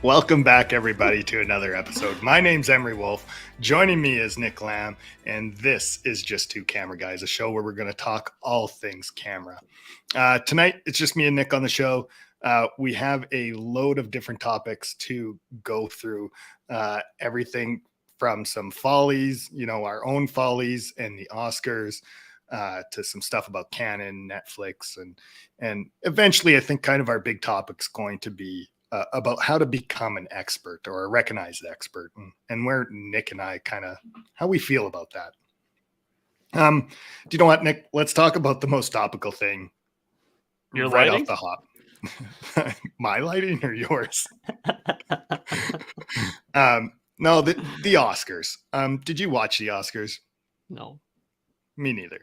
Welcome back, everybody, to another episode. My name's Emery Wolf. Joining me is Nick Lamb, and this is Just Two Camera Guys, a show where we're going to talk all things camera. Tonight, it's just me and Nick on the show. We have a load of different topics to go through. Everything from some follies, our own follies and the Oscars, to some stuff about Canon, Netflix, and eventually, I think kind of our big topic's going to be about how to become an expert or a recognized expert, and where Nick and I how we feel about that. Do you know what, Nick? Let's talk about the most topical thing. Your right lighting? Off the hop. My lighting or yours? No, the Oscars. Did you watch the Oscars? No. Me neither.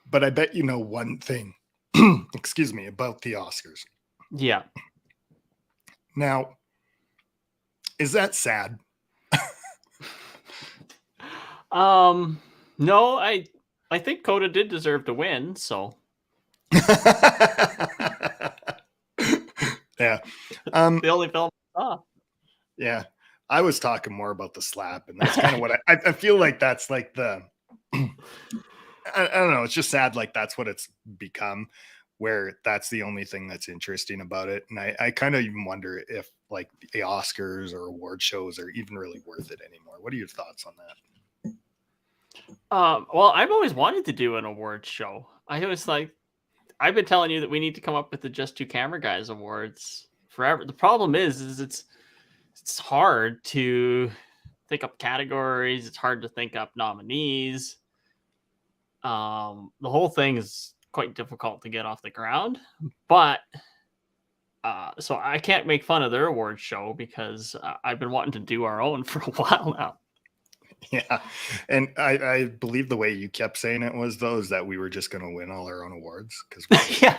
But I bet you know one thing, excuse me, about the Oscars. Yeah. Now, is that sad? No, I think Coda did deserve to win, so. Yeah. The only film I saw. Yeah. I was talking more about the slap, and that's kind of what I feel like that's like the I don't know, it's just sad, like that's what it's become, where that's the only thing that's interesting about it. And I kind of even wonder if like the Oscars or award shows are even really worth it anymore. What are your thoughts on that? Well, I've always wanted to do an award show. I've been telling you that we need to come up with the Just Two Camera Guys awards forever. The problem is it's hard to think up categories. It's hard to think up nominees. The whole thing is quite difficult to get off the ground, but so I can't make fun of their award show because I've been wanting to do our own for a while now. Yeah, and I believe the way you kept saying it was that we were just going to win all our own awards because yeah.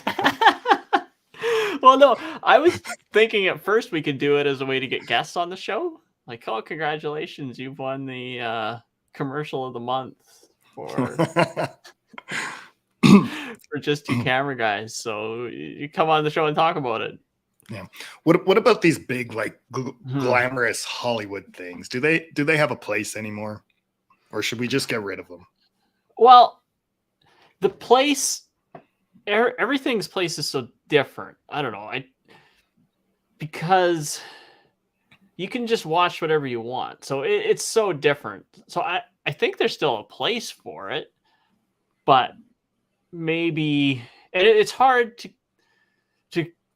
Well, no, I was thinking at first we could do it as a way to get guests on the show. Like, oh, congratulations, you've won the commercial of the month for Just Two Camera Guys. So you come on the show and talk about it. Yeah. What about these big like glamorous Hollywood things? Do they have a place anymore, or should we just get rid of them? Well, the place, everything's place is so different. I don't know. Because you can just watch whatever you want. So it's so different. So I think there's still a place for it, but maybe it's hard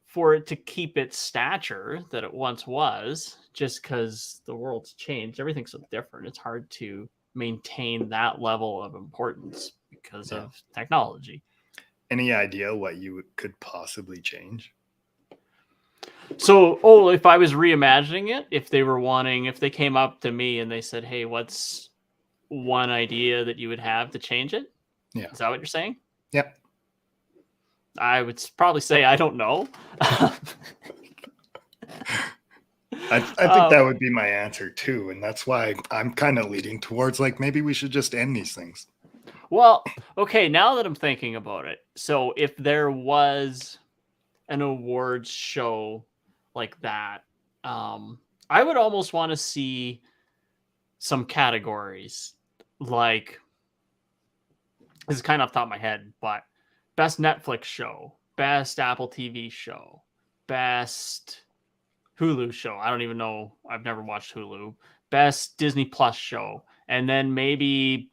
for it to keep its stature that it once was, just because the world's changed. Everything's so different. It's hard to maintain that level of importance because of technology. Any idea what you could possibly change? So, if I was reimagining it, if they came up to me and they said, hey, what's one idea that you would have to change it? Yeah. Is that what you're saying? Yep. I would probably say, I don't know. I think that would be my answer too. And that's why I'm kind of leading towards like, maybe we should just end these things. Well, okay. Now that I'm thinking about it. So if there was an awards show like that, I would almost want to see some categories, like, this is kind of off the top of my head, but best Netflix show, best Apple TV show, best Hulu show. I don't even know. I've never watched Hulu. Best Disney Plus show. And then maybe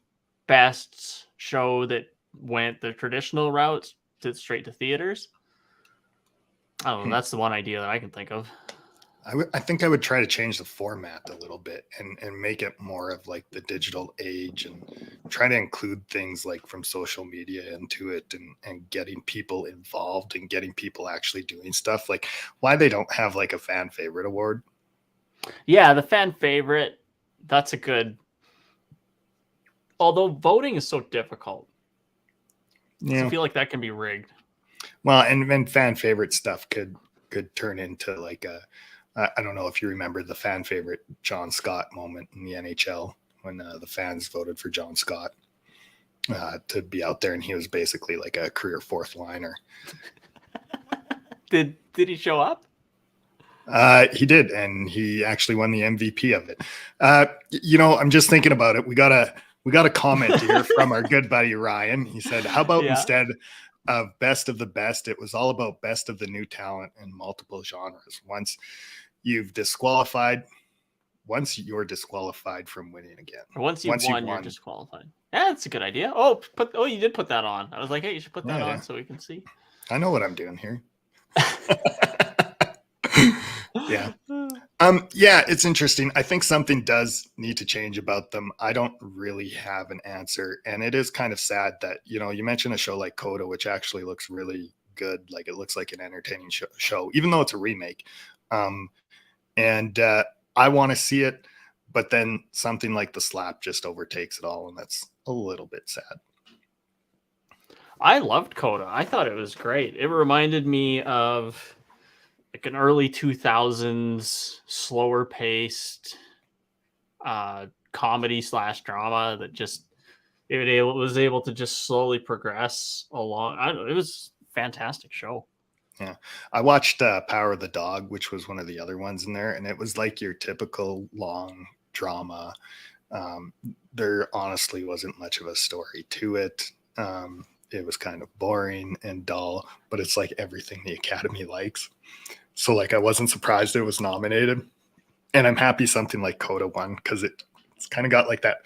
best show that went the traditional route straight to theaters. I don't know. That's the one idea that I can think of. I think I would try to change the format a little bit and make it more of like the digital age, and try to include things like from social media into it, and getting people involved and getting people actually doing stuff. Like why they don't have like a fan favorite award. Yeah, the fan favorite, that's a good, although voting is so difficult. Yeah. So I feel like that can be rigged. Well, and fan favorite stuff could turn into like I don't know if you remember the fan favorite John Scott moment in the NHL when the fans voted for John Scott to be out there, and he was basically like a career fourth liner. Did he show up? He did, and he actually won the MVP of it. I'm just thinking about it. We got a comment here from our good buddy Ryan. He said, "How about instead of best of the best, it was all about best of the new talent in multiple genres. Once you're disqualified from winning again. Once you won, you're disqualified." Yeah, that's a good idea. Oh, you did put that on. I was like, hey, you should put that on so we can see. I know what I'm doing here. Yeah. It's interesting. I think something does need to change about them. I don't really have an answer. And it is kind of sad that, you mentioned a show like Coda, which actually looks really good. Like it looks like an entertaining show, even though it's a remake. And I want to see it, but then something like The Slap just overtakes it all. And that's a little bit sad. I loved Coda. I thought it was great. It reminded me of like an early 2000s slower paced comedy / drama that just it was able to just slowly progress along. I don't know, it was a fantastic show. Yeah, I watched Power of the Dog, which was one of the other ones in there, and it was like your typical long drama. There honestly wasn't much of a story to it. It was kind of boring and dull, but it's like everything the Academy likes. So like I wasn't surprised it was nominated, and I'm happy something like Coda won because it's kind of got like that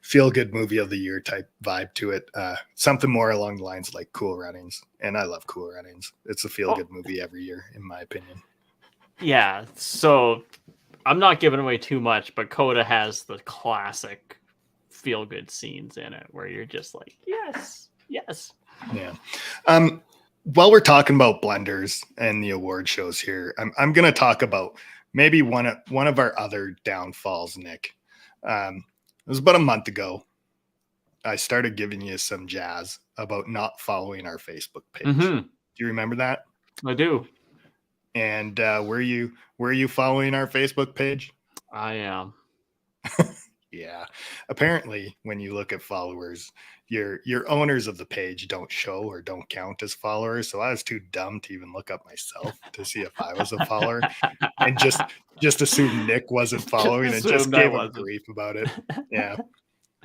feel good movie of the year type vibe to it. Something more along the lines of like Cool Runnings, and I love Cool Runnings. It's a feel good movie every year, in my opinion. Yeah, so I'm not giving away too much, but Coda has the classic feel good scenes in it where you're just like, yes. Yeah. While we're talking about Blunders and the award shows here, I'm going to talk about maybe one of our other downfalls, Nick. It was about a month ago. I started giving you some jazz about not following our Facebook page. Mm-hmm. Do you remember that? I do. And were you following our Facebook page? I am. Yeah. Apparently, when you look at followers, your owners of the page don't show or don't count as followers. So I was too dumb to even look up myself to see if I was a follower, and just assumed Nick wasn't following and just gave him grief about it. Yeah,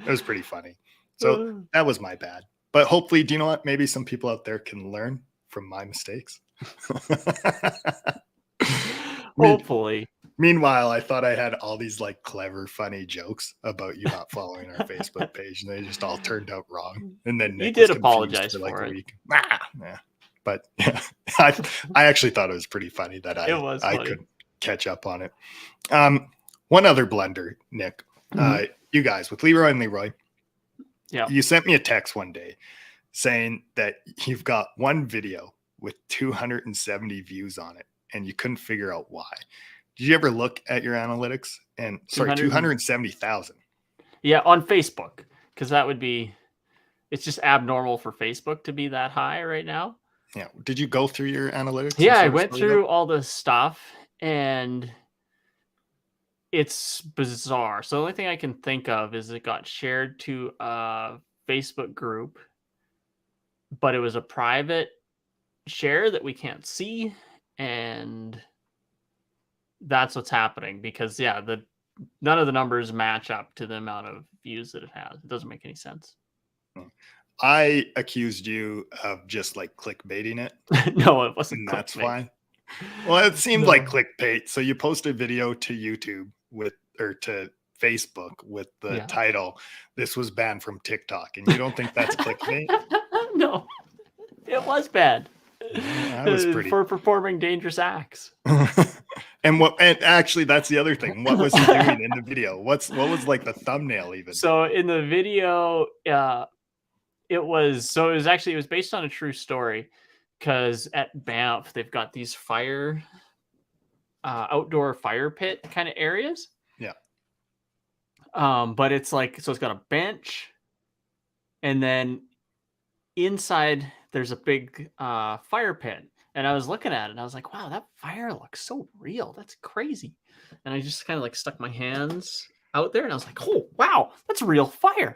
it was pretty funny. So that was my bad. But hopefully, do you know what? Maybe some people out there can learn from my mistakes. Hopefully. Meanwhile, I thought I had all these like clever, funny jokes about you not following our Facebook page, and they just all turned out wrong. And then Nick you did apologize for like a week. Yeah. But yeah, I actually thought it was pretty funny that I couldn't catch up on it. One other blunder, Nick. You guys with Leroy and Leroy. Yeah. You sent me a text one day saying that you've got one video with 270 views on it, and you couldn't figure out why. Did you ever look at your analytics? And sorry, 270,000. Yeah, on Facebook, because it's just abnormal for Facebook to be that high right now. Yeah. Did you go through your analytics? Yeah, I went through all the stuff, and it's bizarre. So the only thing I can think of is it got shared to a Facebook group, but it was a private share that we can't see, and that's what's happening because none of the numbers match up to the amount of views that it has. It doesn't make any sense. I accused you of just like clickbaiting it. No, it wasn't. And that's why. Well, it seemed like clickbait. So you post a video to YouTube to Facebook with the title, "This was banned from TikTok," and you don't think that's clickbait? No, it was bad. That was pretty for performing dangerous acts. And actually that's the other thing. What was he doing in the video? What was like the thumbnail even? So in the video, it was based on a true story, because at Banff they've got these outdoor fire pit kind of areas. Yeah. But it's like, so it's got a bench, and then inside there's a big fire pit. And I was looking at it and I was like, wow, that fire looks so real. That's crazy. And I just kind of like stuck my hands out there and I was like, oh, wow, that's a real fire.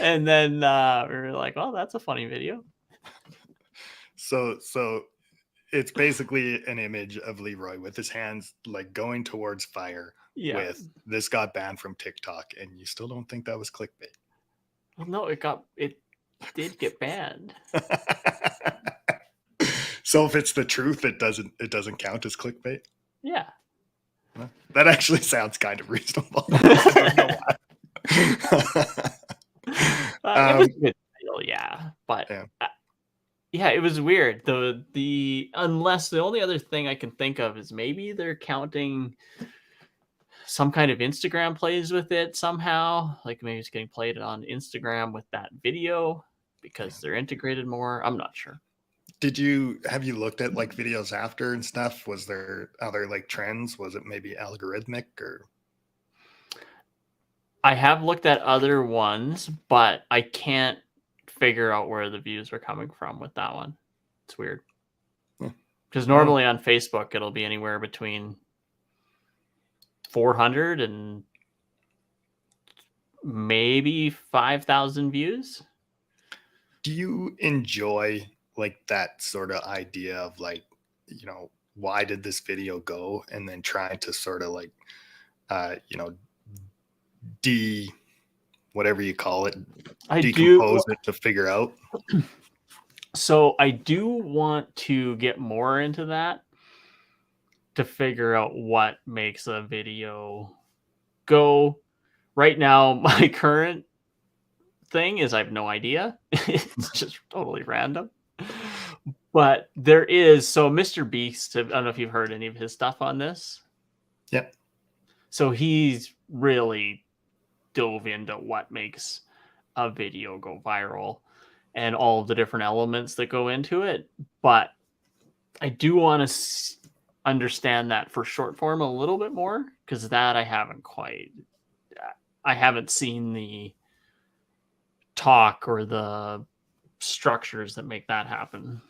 And then we were like, oh, that's a funny video. So it's basically an image of Leroy with his hands like going towards fire Yeah. with "This got banned from TikTok," and you still don't think that was clickbait? Well, no, it did get banned. So if it's the truth, it doesn't count as clickbait. Yeah. That actually sounds kind of reasonable. I don't know why. It was a good title, yeah, but Yeah. yeah, it was weird. Unless the only other thing I can think of is maybe they're counting some kind of Instagram plays with it somehow. Like maybe it's getting played on Instagram with that video because they're integrated more. I'm not sure. Have you looked at like videos after and stuff? Was there other like trends? Was it maybe algorithmic or? I have looked at other ones, but I can't figure out where the views are coming from with that one. It's weird. Because normally on Facebook, it'll be anywhere between 400 and maybe 5,000 views. Do you enjoy like that sort of idea of like, why did this video go? And then trying to sort of like, whatever you call it, decompose it to figure out. So I do want to get more into that to figure out what makes a video go. Right now, my current thing is I have no idea. It's just totally random. But there is, so Mr. Beast, I don't know if you've heard any of his stuff on this. Yep. So he's really dove into what makes a video go viral and all the different elements that go into it. But I do want to understand that for short form a little bit more, because that I haven't seen the talk or the structures that make that happen.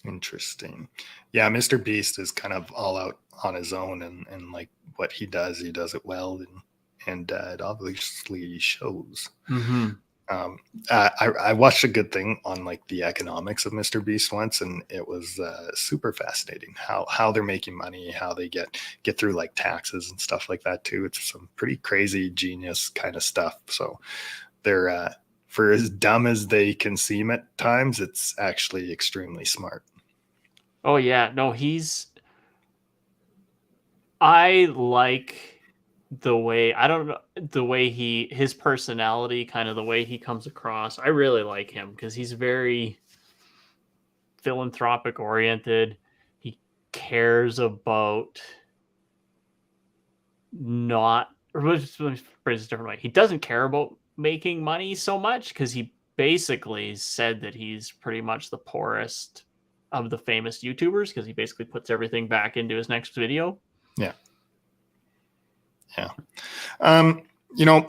Interesting. Yeah, Mr. Beast is kind of all out on his own, and like what he does it well, and it obviously shows. Mm-hmm. I watched a good thing on like the economics of Mr. Beast once, and it was super fascinating how they're making money, how they get through like taxes and stuff like that too. It's some pretty crazy genius kind of stuff. So they're for as dumb as they can seem at times, it's actually extremely smart. Oh yeah, no, I like the way, I don't know, the way his personality, kind of the way he comes across. I really like him because he's very philanthropic oriented. He cares about let me phrase it a different way. He doesn't care about making money so much, because he basically said that he's pretty much the poorest of the famous YouTubers, because he basically puts everything back into his next video. Yeah.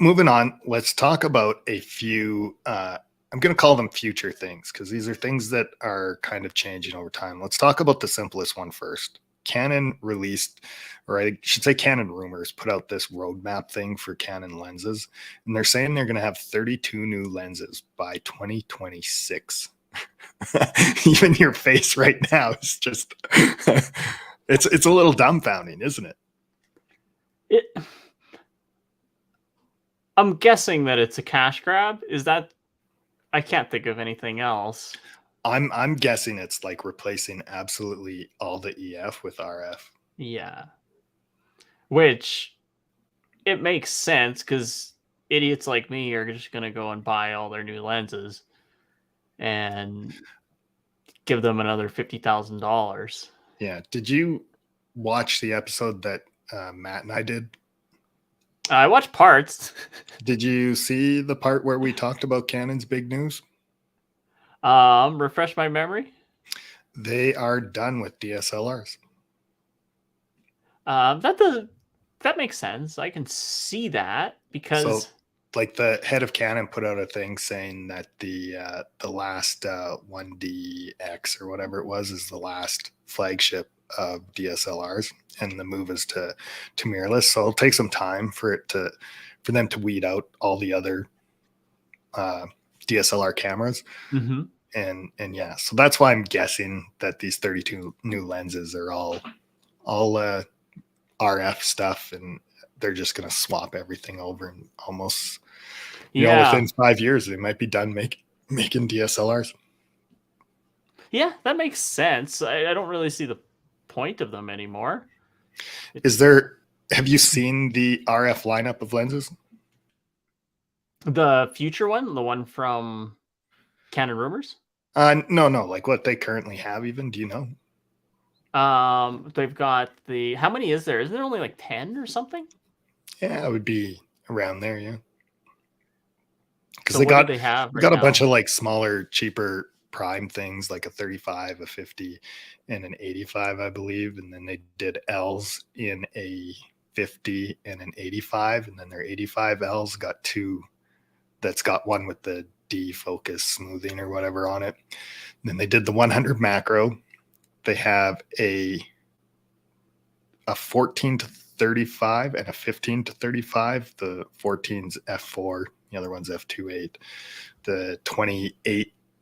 Moving on, let's talk about a few, I'm going to call them future things, because these are things that are kind of changing over time. Let's talk about the simplest one first. Canon released, or I should say Canon rumors, put out this roadmap thing for Canon lenses, and they're saying they're going to have 32 new lenses by 2026. Even your face right now is just it's a little dumbfounding, isn't it? I'm guessing that it's a cash grab. Is that, I can't think of anything else. I'm guessing it's like replacing absolutely all the EF with RF. Yeah. Which it makes sense, because idiots like me are just going to go and buy all their new lenses and give them another $50,000. Yeah. Did you watch the episode that Matt and I did? I watched parts. Did you see the part where we talked about Canon's big news? Refresh my memory. They are done with DSLRs. That makes sense. I can see that, because so, like, the head of Canon put out a thing saying that the last 1DX or whatever it was is the last flagship of DSLRs, and the move is to mirrorless. So it'll take some time for them to weed out all the other DSLR cameras. Mm-hmm. and yeah, so that's why I'm guessing that these 32 new lenses are all RF stuff, and they're just going to swap everything over, and almost, within 5 years they might be done making DSLRs. Yeah, that makes sense. I don't really see the point of them anymore. Have you seen the RF lineup of lenses? The future one, the one from Canon Rumors? No, like what they currently have even, do you know? They've got how many is there? Isn't there only like 10 or something? Yeah, it would be around there, yeah. Because So they what do they have right got a now? bunch of like smaller, cheaper prime things, like a 35, a 50, and an 85, I believe. And then they did L's in a 50 and an 85, and then their 85 L's got two. That's got one with the defocus smoothing or whatever on it. And then they did the 100 macro. They have a 14 to 35 and a 15 to 35. The 14's f4, the other one's f2.8. The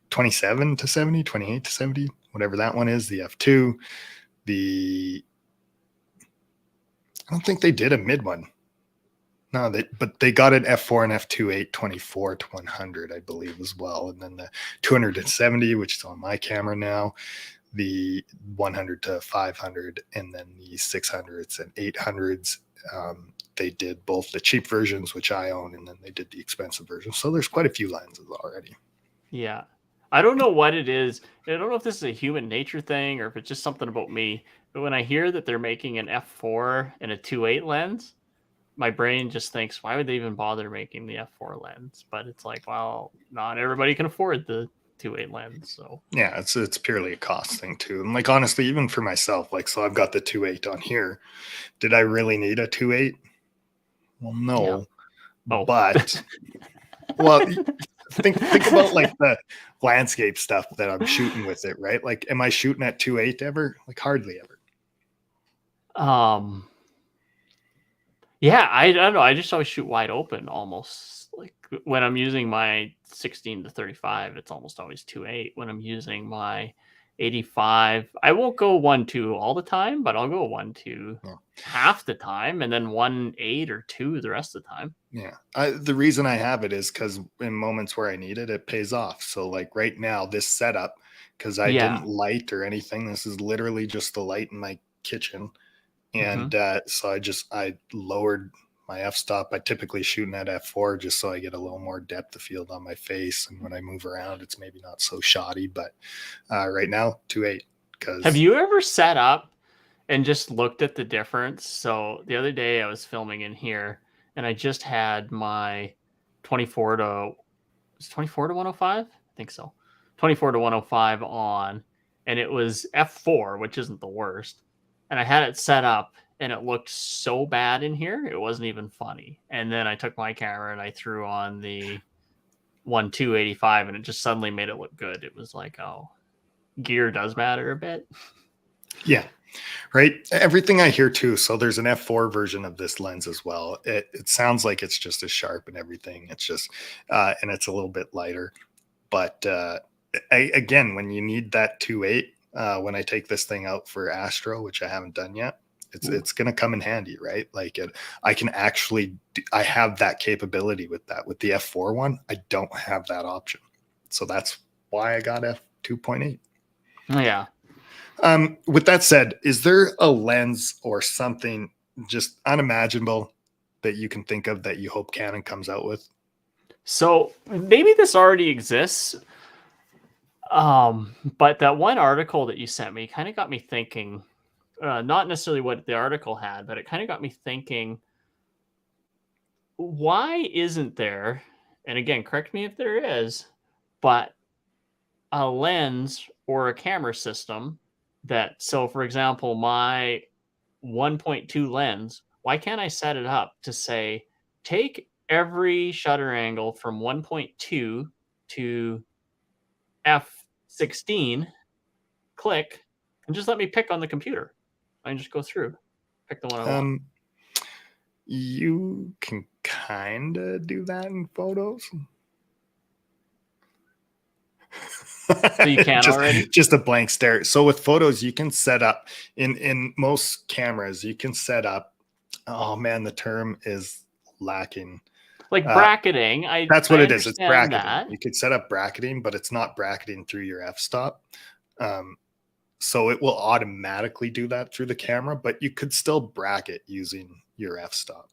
27 to 70, 28 to 70, whatever that one is, the f2. I don't think they did a mid one. No, but they got an f4 and f2.8 24 to 100, I believe, as well. And then the 270, which is on my camera now, the 100 to 500, and then the 600s and 800s. They did both the cheap versions, which I own, and then they did the expensive version. So there's quite a few lenses already. Yeah. I don't know what it is. I don't know if this is a human nature thing or if it's just something about me. But when I hear that they're making an f4 and a 2.8 lens, my brain just thinks, why would they even bother making the f4 lens? But it's like, well, not everybody can afford the 2.8 lens. So yeah, it's purely a cost thing too. And like, honestly, even for myself, like, so I've got the 2.8 on here. Did I really need a 2.8? Well, no. Yeah. Oh. But well, think about like the landscape stuff that I'm shooting with it, right? Like, am I shooting at 2.8 ever? Like, hardly ever. Yeah, I don't know. I just always shoot wide open almost. Like when I'm using my 16 to 35, it's almost always 2.8. When I'm using my 85, I won't go 1.2 all the time, but I'll go 1.2 half the time, and then 1.8 or 2 the rest of the time. Yeah. The reason I have it is because in moments where I need it, it pays off. So like right now, this setup, because I didn't light or anything, this is literally just the light in my kitchen. And so I lowered my f-stop. I typically shoot at f4 just so I get a little more depth of field on my face. And when I move around, it's maybe not so shoddy. But right now, 2.8. Have you ever set up and just looked at the difference? So the other day I was filming in here, and I just had my 24 to 105. I think so. 24 to 105 on, and it was f4, which isn't the worst. And I had it set up, and it looked so bad in here, it wasn't even funny. And then I took my camera and I threw on the 1.2 85, and it just suddenly made it look good. It was like, oh, gear does matter a bit. Yeah. Right. Everything I hear too. So there's an f4 version of this lens as well. It sounds like it's just as sharp and everything. It's just, and it's a little bit lighter. But again, when you need that 2.8, when I take this thing out for Astro, which I haven't done yet, it's going to come in handy, right? Like I can actually, I have that capability with that. With the f4 one, I don't have that option. So that's why I got f2.8. Yeah. With that said, is there a lens or something just unimaginable that you can think of that you hope Canon comes out with? So maybe this already exists. But that one article that you sent me kind of got me thinking, not necessarily what the article had, but it kind of got me thinking, why isn't there, and again, correct me if there is, but a lens or a camera system that, so for example, my 1.2 lens, why can't I set it up to say, take every shutter angle from 1.2 to f16, click, and just let me pick on the computer. I can just go through, pick the one I want. You can kind of do that in photos. So you can already? Just a blank stare. So with photos, you can set up in most cameras, you can set up, oh man, the term is lacking. Like bracketing. I That's what it is. It's understand bracketing. that. You could set up bracketing, but it's not bracketing through your f-stop. So it will automatically do that through the camera, but you could still bracket using your f-stop.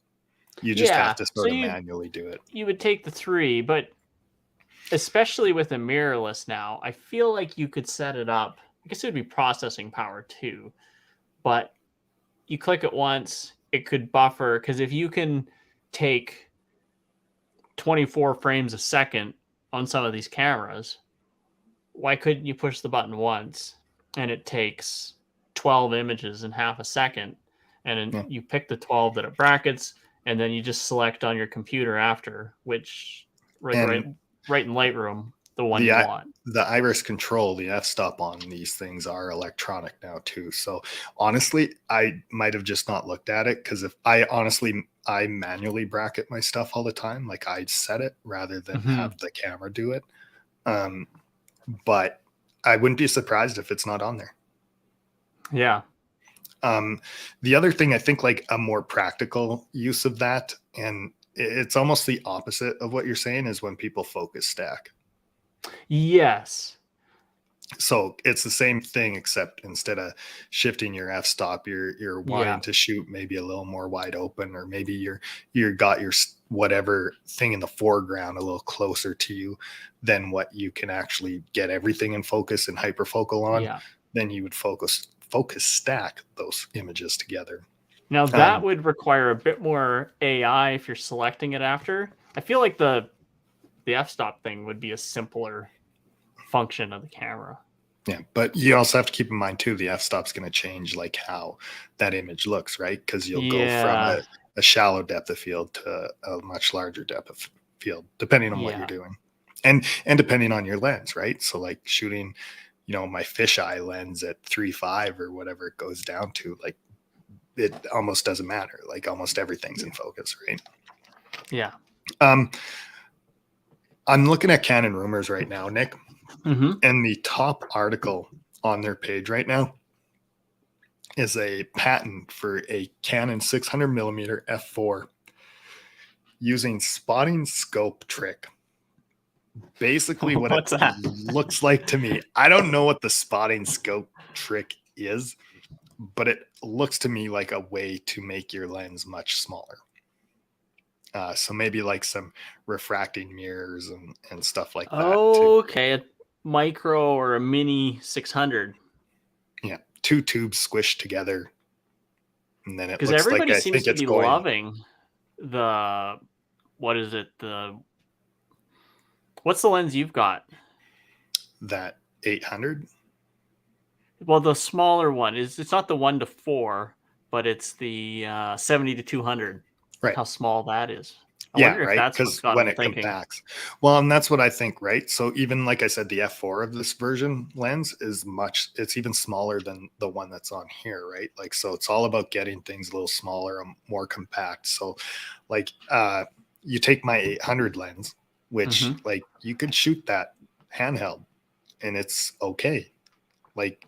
You just have to sort of manually do it. You would take the 3, but especially with a mirrorless now, I feel like you could set it up. I guess it would be processing power too, but you click it once, it could buffer, because if you can take 24 frames a second on some of these cameras, why couldn't you push the button once and it takes 12 images in half a second, and then you pick the 12 that it brackets, and then you just select on your computer after which right in Lightroom the one you want. The iris control, the f-stop on these things are electronic now too. So honestly, I might have just not looked at it, because if I manually bracket my stuff all the time. Like I'd set it rather than have the camera do it. But I wouldn't be surprised if it's not on there. Yeah. The other thing, I think like a more practical use of that, and it's almost the opposite of what you're saying, is when people focus stack. Yes. So it's the same thing, except instead of shifting your f-stop, you're wanting to shoot maybe a little more wide open, or maybe you're got your whatever thing in the foreground a little closer to you than what you can actually get everything in focus and hyperfocal on. Yeah. Then you would focus stack those images together. Now that would require a bit more AI if you're selecting it after. I feel like the f-stop thing would be a simpler function of the camera. Yeah, but you also have to keep in mind too, the f-stop's going to change like how that image looks, right? Because you'll go from a shallow depth of field to a much larger depth of field, depending on what you're doing, and depending on your lens, right? So like shooting, my fisheye lens at 3.5 or whatever it goes down to, like it almost doesn't matter. Like almost everything's in focus, right? Yeah. I'm looking at Canon rumors right now, Nick. And the top article on their page right now is a patent for a Canon 600 millimeter f4 using spotting scope trick. Basically what it looks like to me, I don't know what the spotting scope trick is, but it looks to me like a way to make your lens much smaller. So maybe like some refracting mirrors and stuff like that. Okay. A micro or a mini 600. Yeah. 2 tubes squished together. And then it looks everybody like seems to be loving the, what is it? What's the lens you've got? That 800? Well, the smaller one it's not the 1:4, but it's the 70-200. Right. How small that is. I wonder if that's because when it compacts. Well, and that's what I think, right? So even like I said, the f4 of this version lens is it's even smaller than the one that's on here, right? Like, so it's all about getting things a little smaller and more compact. So like you take my 800 lens, which like you could shoot that handheld and it's okay. Like,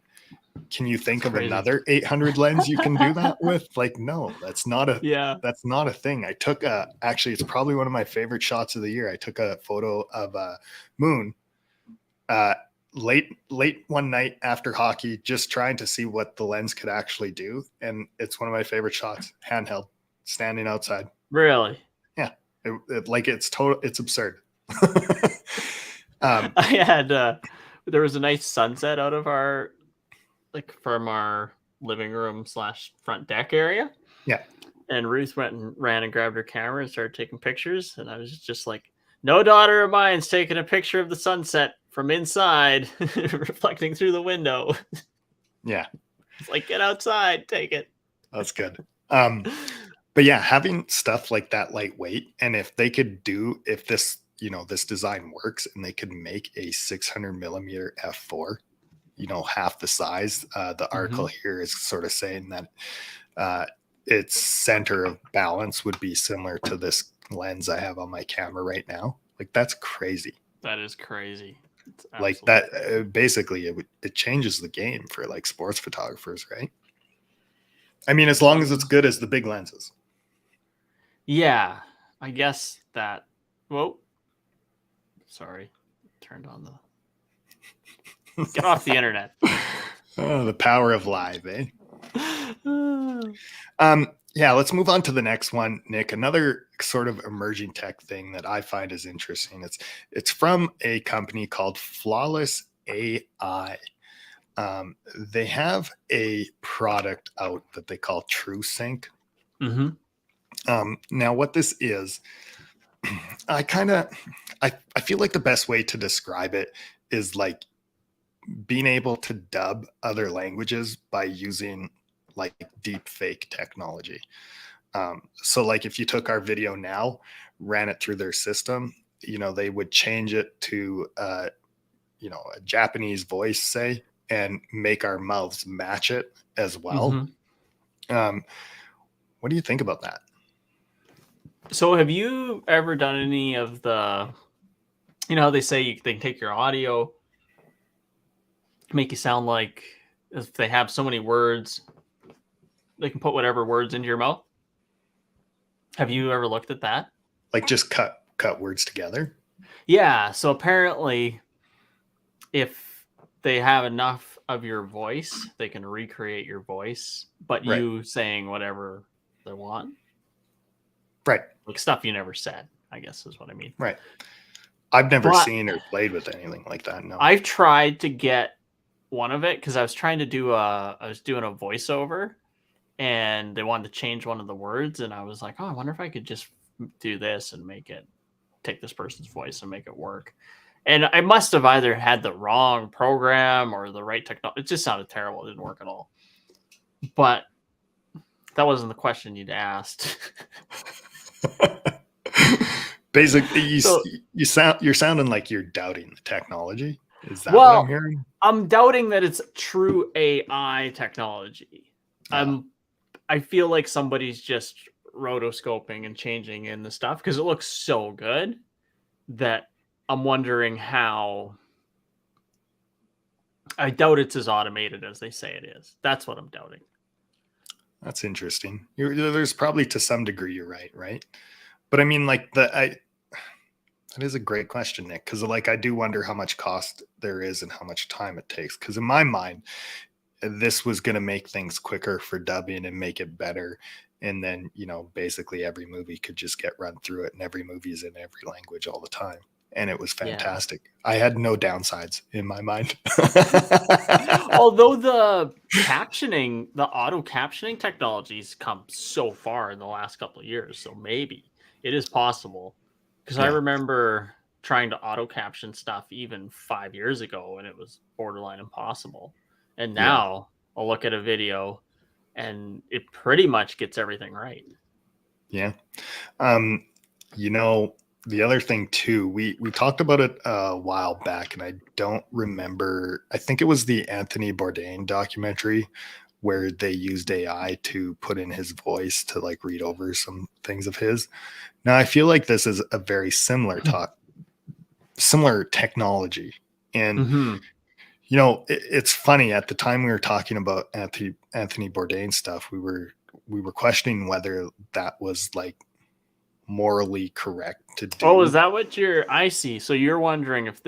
can you think of another 800 lens you can do that with? Like, no, that's not a thing. I took actually, it's probably one of my favorite shots of the year. I took a photo of a moon late one night after hockey, just trying to see what the lens could actually do. And it's one of my favorite shots, handheld, standing outside. Really? Yeah. It's absurd. I had, there was a nice sunset out of from our living room / front deck area. Yeah. And Ruth went and ran and grabbed her camera and started taking pictures. And I was just like, no daughter of mine's taking a picture of the sunset from inside, reflecting through the window. Yeah. It's like, get outside, take it. That's good. But yeah, having stuff like that lightweight, and if this, this design works and they could make a 600 millimeter f4, half the size. The article here is sort of saying that its center of balance would be similar to this lens I have on my camera right now. Like, that's crazy. That is crazy. It's Like absolutely that, basically, it changes the game for like sports photographers, right? I mean, as long as it's good as the big lenses. yeah, I guess that. Whoa, sorry, turned on the. Get off the internet. Oh, the power of live, eh? Yeah, let's move on to the next one, Nick. Another sort of emerging tech thing that I find is interesting. It's from a company called Flawless AI. They have a product out that they call TruSync. Mm-hmm. Now, what this is, I kind of, I feel like the best way to describe it is like being able to dub other languages by using like deep fake technology. So like if you took our video now, ran it through their system, they would change it to, a Japanese voice, say, and make our mouths match it as well. Mm-hmm. What do you think about that? So, have you ever done any of the? You know how they say they can take your audio, make you sound like if they have so many words, they can put whatever words into your mouth. Have you ever looked at that? Like just cut words together? Yeah. So apparently, if they have enough of your voice, they can recreate your voice, but Right. you saying whatever they want, Right. like stuff you never said, I guess is what I mean. Right. I've never But seen or played with anything like that. No. I've tried to get one of it because I was trying to I was doing a voiceover and they wanted to change one of the words. And I was like, oh, I wonder if I could just do this and take this person's voice and make it work. And I must have either had the wrong program or the right technology. It just sounded terrible. It didn't work at all. But that wasn't the question you'd asked. Basically, So, you're sounding like you're doubting the technology. Is that what I'm well, hearing? I'm doubting that it's true AI technology. I feel like somebody's just rotoscoping and changing in the stuff because it looks so good that I'm wondering how. I doubt it's as automated as they say it is. That's what I'm doubting. That's interesting. There's probably to some degree you're right? But I mean, like that is a great question, Nick, because like I do wonder how much cost there is and how much time it takes. Because in my mind, this was going to make things quicker for dubbing and make it better. And then, basically every movie could just get run through it, and every movie is in every language all the time. And it was fantastic. Yeah. I had no downsides in my mind. Although the auto captioning technologies come so far in the last couple of years. So maybe it is possible. Because I remember trying to auto caption stuff even 5 years ago and it was borderline impossible. And now I'll look at a video and it pretty much gets everything right. Yeah. The other thing too, we talked about it a while back, and I don't remember. I think it was the Anthony Bourdain documentary where they used AI to put in his voice to like read over some things of his. Now I feel like this is a very similar technology, and it's funny. At the time we were talking about Anthony Bourdain stuff, we were questioning whether that was like morally correct to do. Oh, is that what I see? So you're wondering if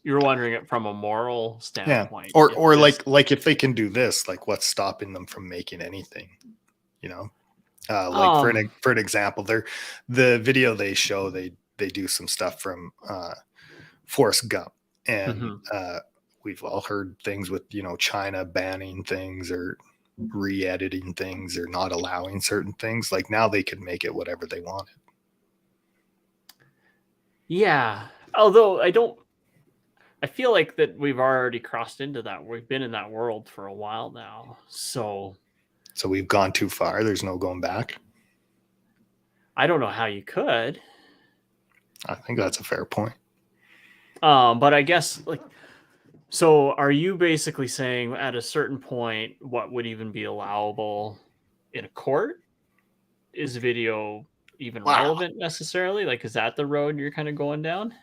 you're wondering it from a moral standpoint. Yeah. Or like if they can do this, like what's stopping them from making anything, like for an example, the video they show, they do some stuff from Forrest Gump, and we've all heard things with, China banning things or re-editing things or not allowing certain things. Like now they could make it whatever they wanted. Yeah. Although I feel like that we've already crossed into that. We've been in that world for a while now. So we've gone too far. There's no going back. I don't know how you could. I think that's a fair point. But I guess so are you basically saying at a certain point what would even be allowable in a court? Is video even relevant necessarily? Like, is that the road you're kind of going down?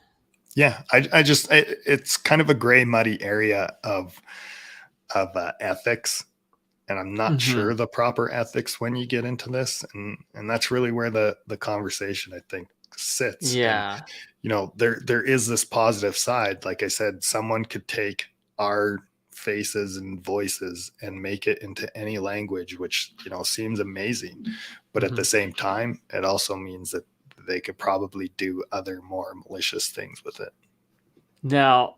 Yeah, it's kind of a gray, muddy area of ethics, and I'm not Mm-hmm. sure the proper ethics when you get into this, and that's really where the conversation, I think, sits. And Yeah. there is this positive side. Like I said, someone could take our faces and voices and make it into any language, which seems amazing, but at Mm-hmm. the same time, it also means that they could probably do other more malicious things with it. Now,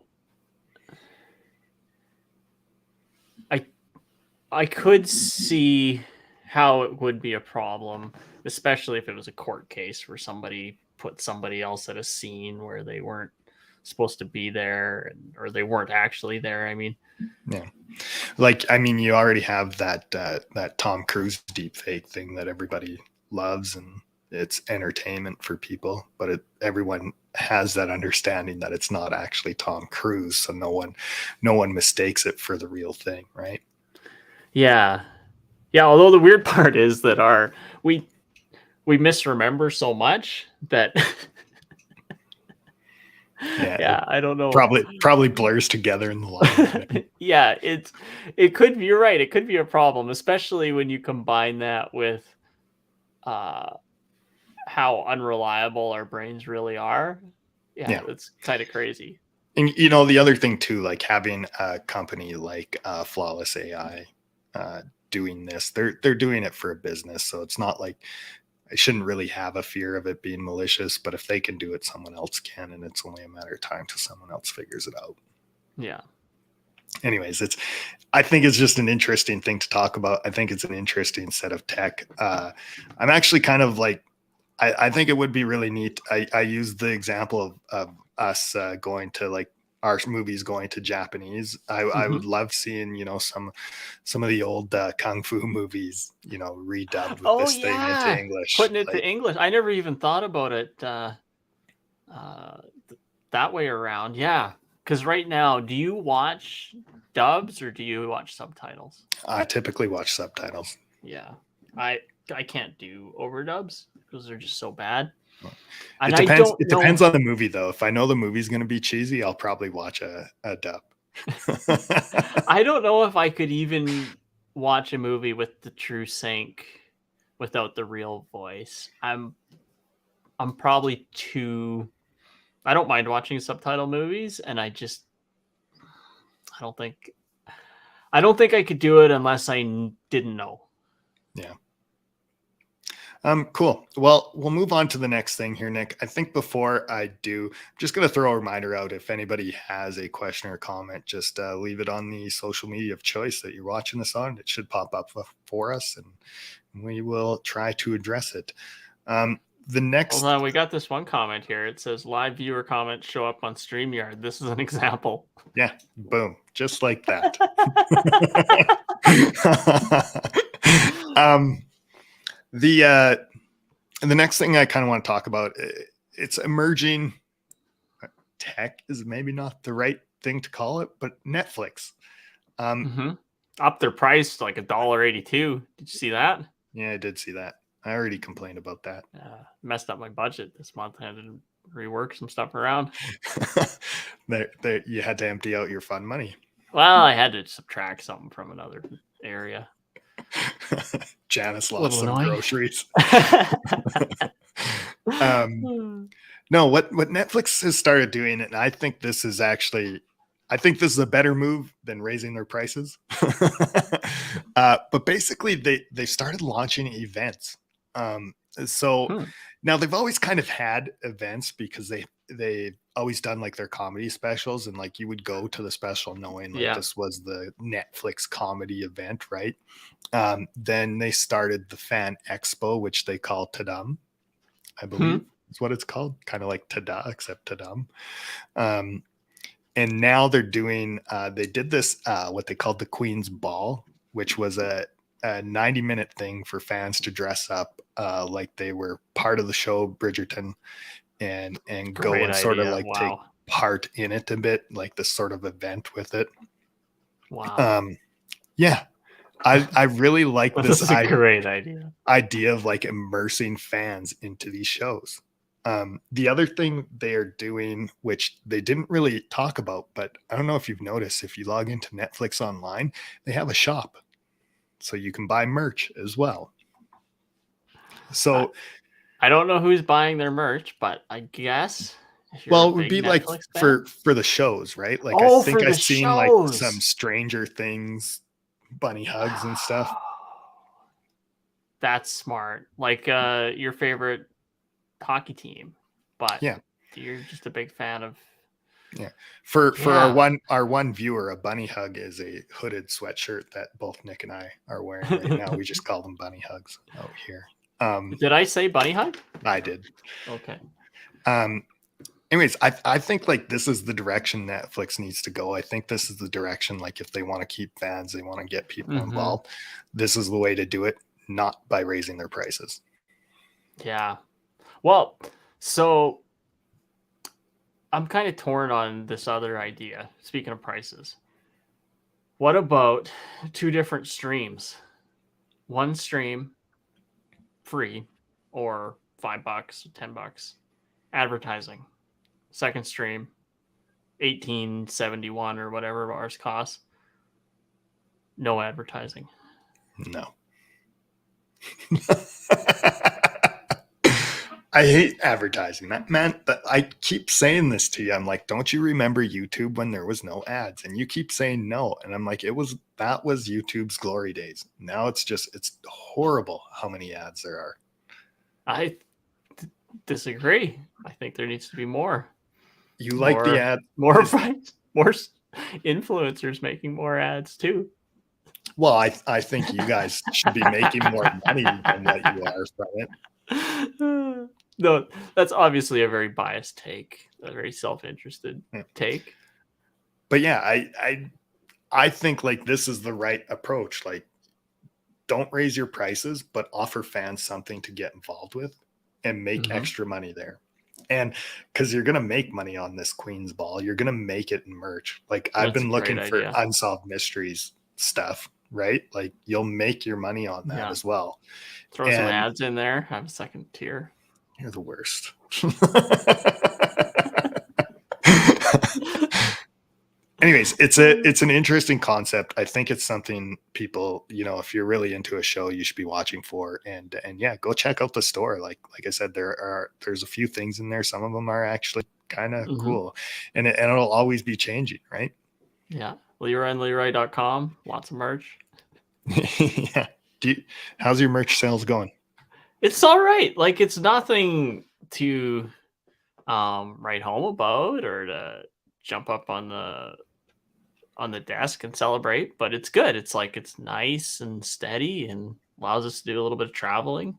I could see how it would be a problem, especially if it was a court case where somebody put somebody else at a scene where they weren't supposed to be there, or they weren't actually there. I mean, Yeah. Like, I mean, you already have that Tom Cruise deep fake thing that everybody loves, and it's entertainment for people, but everyone has that understanding that it's not actually Tom Cruise, so no one mistakes it for the real thing, right? yeah, yeah. Although the weird part is that we we misremember so much that Yeah, it yeah, I don't know. probably blurs together in the line. Yeah, it could be. You're right. It could be a problem, especially when you combine that with uh how unreliable our brains really are. Yeah, Yeah. it's kind of crazy. And the other thing too, like having a company like Flawless AI doing this, they're doing it for a business, so it's not like I shouldn't really have a fear of it being malicious. But if they can do it, someone else can, and it's only a matter of time till someone else figures it out. Yeah. Anyways, I think it's just an interesting thing to talk about. I think it's an interesting set of tech. I'm actually kind of like, I think it would be really neat. I use the example of us going to like our movies going to Japanese. I would love seeing, some of the old kung fu movies, redubbed with Oh this thing into yeah, English. putting it to Like, English. I never even thought about it uh, that way around. Yeah, because right now, do you watch dubs or do you watch subtitles? I typically watch subtitles. Yeah, I I can't do overdubs because they're just so bad. It And I depends. don't It know. depends on the movie, though. If I know the movie's going to be cheesy, I'll probably watch a dub. I don't know if I could even watch a movie with the TruSync without the real voice. I'm probably too. I don't mind watching subtitle movies, and I don't think I don't think I could do it unless I didn't know. Yeah. Cool. Well, we'll move on to the next thing here, Nick. I think before I do, I'm just going to throw a reminder out. If anybody has a question or comment, just leave it on the social media of choice that you're watching this on. It should pop up for us, and we will try to address it. The next, Hold on, we got this one comment here. It says live viewer comments show up on StreamYard. This is an example. yeah, boom, just like that. The next thing I kind of want to talk about, it's emerging tech is maybe not the right thing to call it, but Netflix. Up their price to like $1.82. Did you see that? Yeah, I did see that. I already complained about that. Messed up my budget this month. I had to rework some stuff around. You had to empty out your fun money. Well, I had to subtract something from another area. Janice lost some groceries. No, what Netflix has started doing, and I think this is a better move than raising their prices. But basically, they started launching events. Now they've always kind of had events because they've always done like their comedy specials, and like you would go to the special knowing like this was the Netflix comedy event, right? Then they started the Fan Expo, which they call Tadum, I believe is what it's called, kind of like Tada except Tadum. And now they're doing they did this what they called the Queen's Ball, which was a 90-minute thing for fans to dress up like they were part of the show Bridgerton and go and sort of like take part in it a bit, like this sort of event with it. Wow. Yeah. I really like this is a great idea of like immersing fans into these shows. The other thing they are doing, which they didn't really talk about, but I don't know if you've noticed, if you log into Netflix online, they have a shop. So you can buy merch as well. So I don't know who's buying their merch, but I guess if you're well, a it would big be like Netflix fan. for the shows, right? Like I Oh, think for I've the seen like some shows. Stranger Things bunny hugs and stuff. That's smart. Like your favorite hockey team, but Yeah. you're just a big fan of. Yeah. For Yeah. our one viewer, a bunny hug is a hooded sweatshirt that both Nick and I are wearing right now. We just call them bunny hugs out here. Did I say bunny hug? I did. Okay. Anyways, I think like this is the direction Netflix needs to go. I think this is the direction, like if they want to keep fans, they want to get people involved. This is the way to do it, not by raising their prices. Yeah. Well, so I'm kind of torn on this other idea. Speaking of prices, what about 2 different streams? One stream free or $5, $10 advertising. Second stream, 1871 or whatever ours costs. No advertising. No. I hate advertising, man. But I keep saying this to you. I'm like, don't you remember YouTube when there was no ads? And you keep saying no. And I'm like, that was YouTube's glory days. Now it's horrible how many ads there are. I disagree. I think there needs to be more. You like the ad? More influencers making more ads too. Well, I think you guys should be making more money than what you are from it. No, that's obviously a very biased take, a very self-interested take. But yeah, I think like this is the right approach. Like, don't raise your prices, but offer fans something to get involved with and make extra money there. And because you're gonna make money on this Queen's Ball, you're gonna make it in merch. Like I've been looking for Unsolved Mysteries stuff, right? Like you'll make your money on that as well. Throw some ads in there, have a second tier. You're the worst. Anyways, it's an interesting concept. I think it's something people, if you're really into a show, you should be watching for. And yeah, go check out the store. Like I said, there's a few things in there. Some of them are actually kind of cool, and it'll always be changing, right? Yeah, LeroyandLeroy.com, lots of merch. Yeah. How's your merch sales going? It's all right. Like it's nothing to write home about or to jump up on the desk and celebrate, but it's good. It's like it's nice and steady and allows us to do a little bit of traveling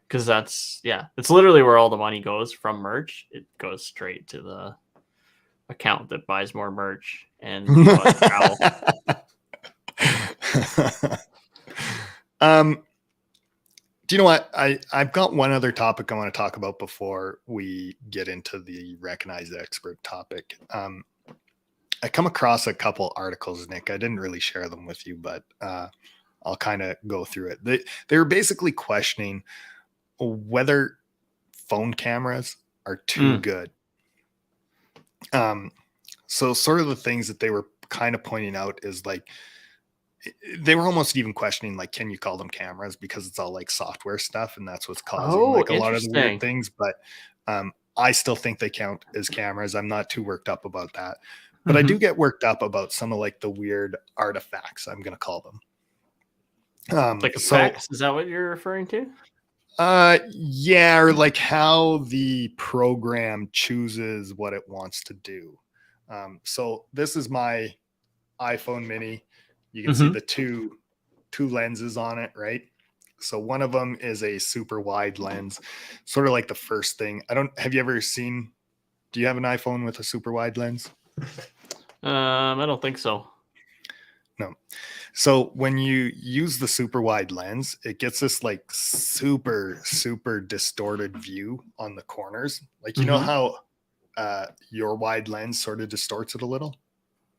because it's literally where all the money goes from merch. It goes straight to the account that buys more merch and travel. Do you know what? I've got one other topic I want to talk about before we get into the recognized expert topic. I come across a couple articles, Nick. I didn't really share them with you, but I'll kind of go through it. They were basically questioning whether phone cameras are too good. So sort of the things that they were kind of pointing out is like, they were almost even questioning, like, can you call them cameras? Because it's all like software stuff. And that's what's causing like a lot of the weird things. But I still think they count as cameras. I'm not too worked up about that. But I do get worked up about some of like the weird artifacts, I'm going to call them. Like effects? Is that what you're referring to? Yeah, or like how the program chooses what it wants to do. So this is my iPhone mini. You can see the two lenses on it, right? So one of them is a super wide lens, sort of like the first thing. Have you ever seen, do you have an iPhone with a super wide lens? I don't think so. No. So when you use the super wide lens, it gets this like super, super distorted view on the corners. Like, you know how your wide lens sort of distorts it a little?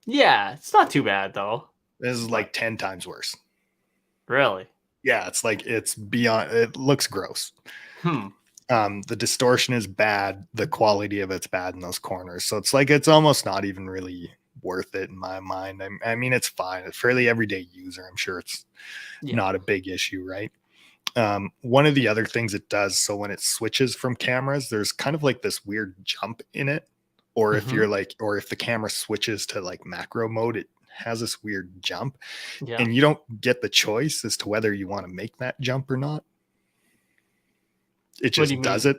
Yeah, it's not too bad though. This is like 10 times worse. Really? Yeah, it's like it's beyond, it looks gross. The distortion is bad. The quality of it's bad in those corners. So it's like it's almost not even really worth it in my mind. I mean, it's fine. It's fairly everyday user. I'm sure it's not a big issue, right? One of the other things it does, so when it switches from cameras, there's kind of like this weird jump in it. Or if you're like, or if the camera switches to like macro mode, it has this weird jump, and you don't get the choice as to whether you want to make that jump or not. It just does it.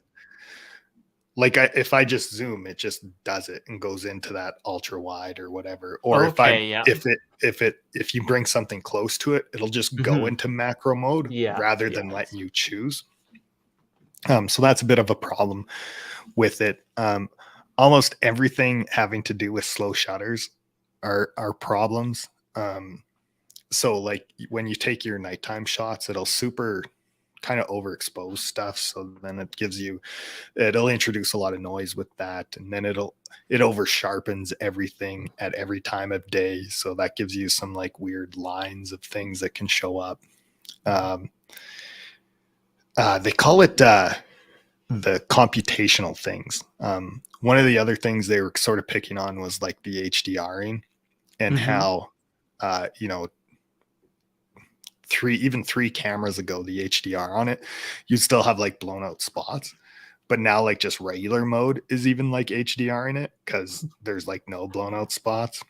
Like if I just zoom, it just does it and goes into that ultra wide or whatever. Or if you bring something close to it, it'll just go into macro mode rather than letting you choose. So that's a bit of a problem with it. Almost everything having to do with slow shutters are problems. So like when you take your nighttime shots, it'll super kind of overexpose stuff, so then it'll introduce a lot of noise with that, and then it over sharpens everything at every time of day, so that gives you some like weird lines of things that can show up. They call it the computational things. One of the other things they were sort of picking on was like the HDRing and how three cameras ago, the HDR on it, you still have like blown out spots, but now like just regular mode is even like HDR in it because there's like no blown out spots.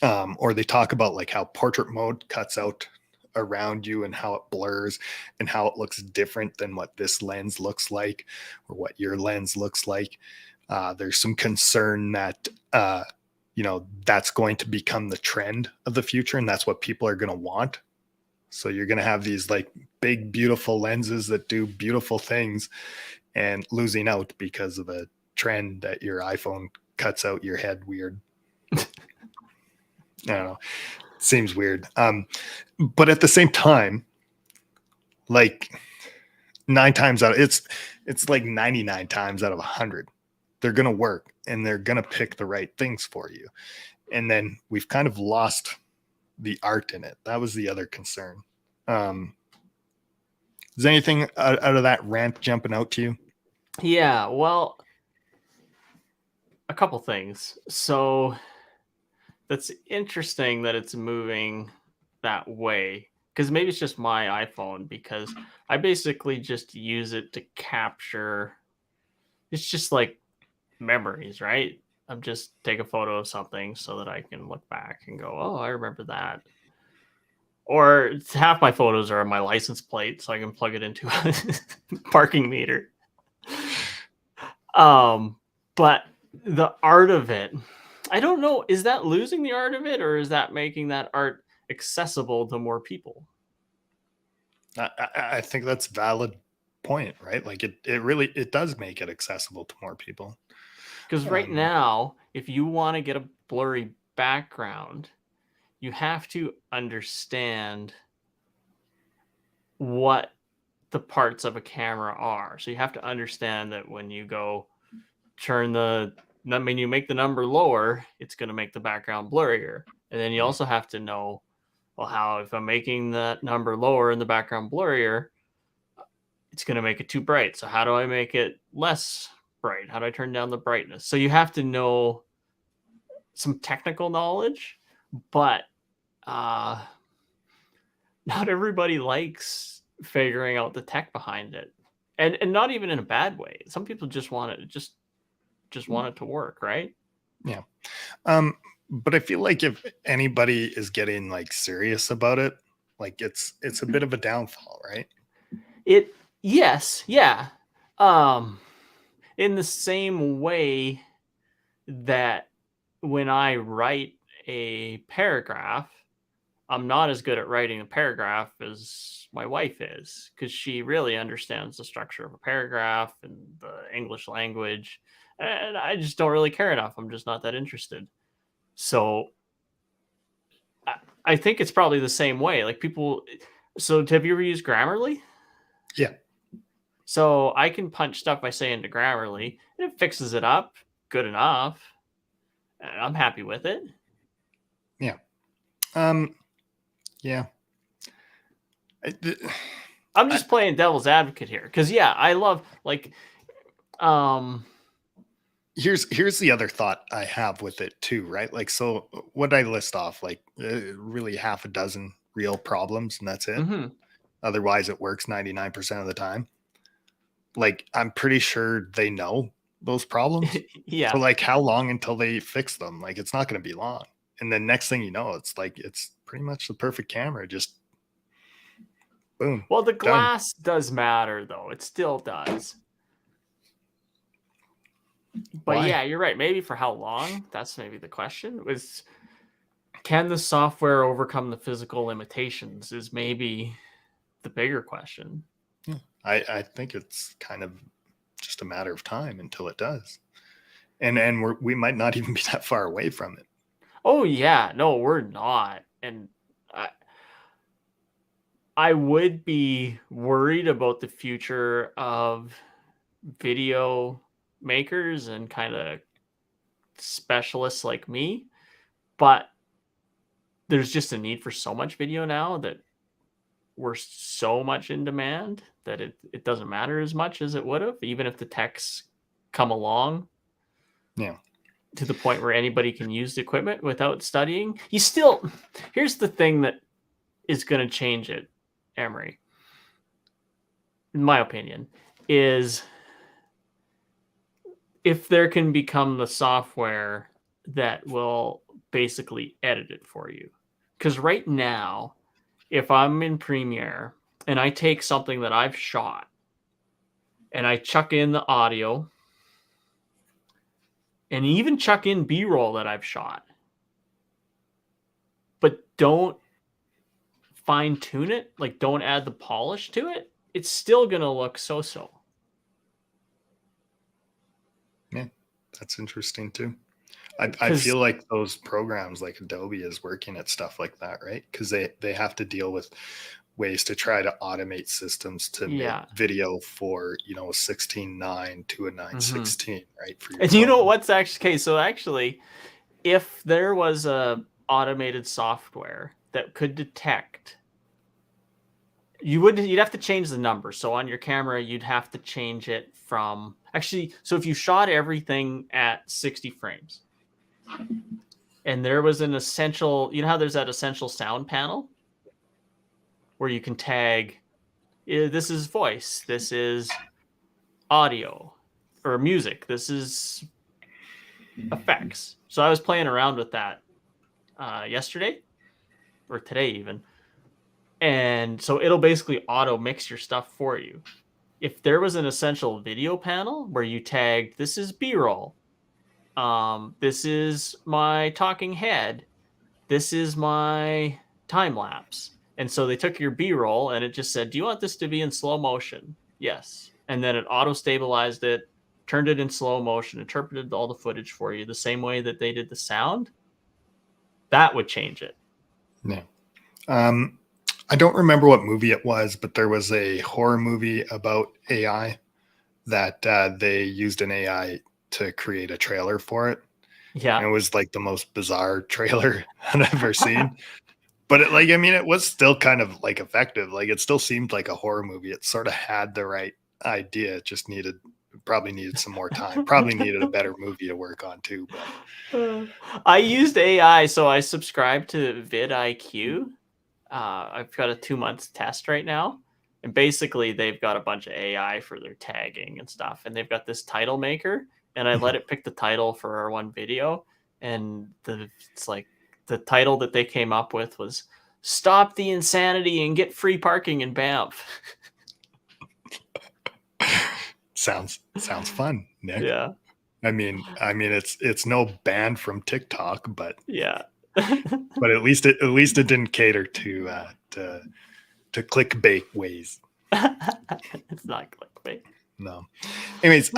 Or they talk about like how portrait mode cuts out around you and how it blurs and how it looks different than what this lens looks like or what your lens looks like. There's some concern that that's going to become the trend of the future, and that's what people are going to want. So you're going to have these like big, beautiful lenses that do beautiful things and losing out because of a trend that your iPhone cuts out your head weird. I don't know. It seems weird. But at the same time, like 9 times out, it's like 99 times out of 100, they're going to work and they're going to pick the right things for you. And then we've kind of lost the art in it. That was the other concern. Is anything out of that rant jumping out to you? Yeah, well, a couple things. So that's interesting that it's moving that way, because maybe it's just my iPhone, because I basically just use it to capture, it's just like memories, right? I'm just take a photo of something so that I can look back and go, oh, I remember that. Or half my photos are on my license plate, so I can plug it into a parking meter. But the art of it, I don't know, is that losing the art of it, or is that making that art accessible to more people? I think that's a valid point, right? Like it really does make it accessible to more people. Because right now, if you want to get a blurry background, you have to understand what the parts of a camera are. So you have to understand that when you go you make the number lower, it's going to make the background blurrier. And then you also have to know, well, how if I'm making that number lower and the background blurrier, it's going to make it too bright. So how do I make it less bright? How do I turn down the brightness? So you have to know some technical knowledge, but not everybody likes figuring out the tech behind it, and not even in a bad way. Some people just want it want it to work, right? Yeah. But I feel like if anybody is getting like serious about it, like it's a bit of a downfall, right? Yes, yeah. In the same way that when I write a paragraph, I'm not as good at writing a paragraph as my wife is, because she really understands the structure of a paragraph and the English language, and I just don't really care enough. I'm just not that interested. So I think it's probably the same way. Like people, so have you ever used Grammarly? Yeah. So I can punch stuff I say into Grammarly, and it fixes it up good enough, and I'm happy with it. Yeah. Yeah. I'm just playing devil's advocate here because I love like here's the other thought I have with it too, right? Like, so what I list off, like really half a dozen real problems, and that's it. mhm. Otherwise, it works 99% of the time. Like, I'm pretty sure they know those problems. So, Yeah. like, how long until they fix them? Like, it's not going to be long. And then next thing you know, it's like it's pretty much the perfect camera. Just boom, Well, the done. glass does matter though. It still does. But Why? yeah, you're right. Maybe for how long? That's maybe the question. Was can the software overcome the physical limitations? Is maybe the bigger question. Yeah. I think it's kind of just a matter of time until it does. And we might not even be that far away from it. Oh yeah, no, we're not. And I would be worried about the future of video makers and kind of specialists like me, but there's just a need for so much video now that we're so much in demand that it doesn't matter as much as it would have, even if the techs come along. Yeah. To the point where anybody can use the equipment without studying. You still, here's the thing that is going to change it, Emery, in my opinion, is if there can become the software that will basically edit it for you. Because right now, if I'm in Premiere and I take something that I've shot and I chuck in the audio and even chuck in B-roll that I've shot, but don't fine tune it, like don't add the polish to it, it's still going to look so-so. Yeah, that's interesting too. I feel like those programs like Adobe is working at stuff like that, right? Because they have to deal with ways to try to automate systems to make video for, you know, a 16:9 to a 9:16, right? For your and phone. you know what's actually, okay, so actually, if there was a automated software that could detect, you'd have to change the number. So on your camera, you'd have to change it from, actually, so if you shot everything at 60 frames and there was an essential, you know how there's that essential sound panel where you can tag, this is voice, this is audio, or music, this is effects. So I was playing around with that yesterday or today even. And so it'll basically auto mix your stuff for you. If there was an essential video panel where you tagged, this is B-roll, this is my talking head, this is my time lapse. And so they took your B-roll and it just said, do you want this to be in slow motion? Yes. And then it auto stabilized it, turned it in slow motion, interpreted all the footage for you the same way that they did the sound. That would change it. Yeah. I don't remember what movie it was, but there was a horror movie about AI that they used an AI to create a trailer for it. Yeah. And it was like the most bizarre trailer I've ever seen. But it, like, I mean, it was still kind of like effective. Like, it still seemed like a horror movie. It sort of had the right idea. It just probably needed some more time. Probably needed a better movie to work on too. But I used AI, so I subscribed to vidIQ. I've got a 2-month test right now, and basically they've got a bunch of AI for their tagging and stuff, and they've got this title maker, and I let it pick the title for our one video, and it's like the title that they came up with was "Stop the Insanity and Get Free Parking in Banff." sounds fun, Nick. Yeah. I mean, it's no ban from TikTok, but yeah. But at least it didn't cater to clickbait ways. It's not clickbait. No. Anyways,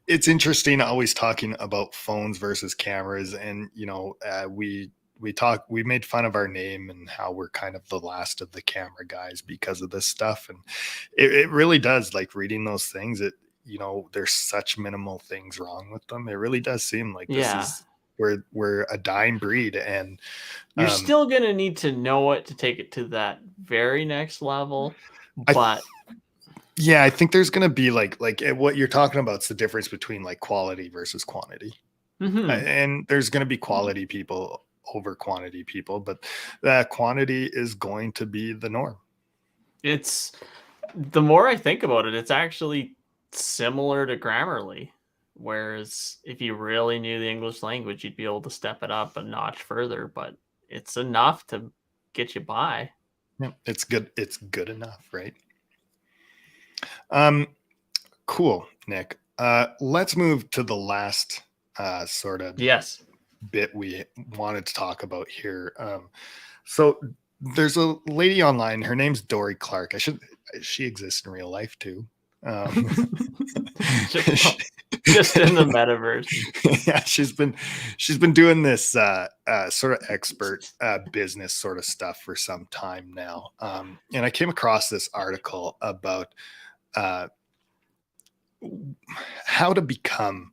it's interesting always talking about phones versus cameras, and you know, we made fun of our name and how we're kind of the last of the camera guys because of this stuff, and it really does, like reading those things, it, you know, there's such minimal things wrong with them. It really does seem like this is we're a dying breed, and you're still gonna need to know it to take it to that very next level. But Yeah, I think there's going to be like what you're talking about is the difference between like quality versus quantity. Mm-hmm. And there's going to be quality people over quantity people, but that quantity is going to be the norm. It's the more I think about it, it's actually similar to Grammarly. Whereas if you really knew the English language, you'd be able to step it up a notch further, but it's enough to get you by. Yeah, it's good. It's good enough, right? Um, cool, Nick. Let's move to the last sort of Yes. bit we wanted to talk about here. So there's a lady online. Her name's Dorrie Clark. She exists in real life too. Just in the metaverse. Yeah, she's been doing this sort of expert business sort of stuff for some time now. And I came across this article about uh, how to become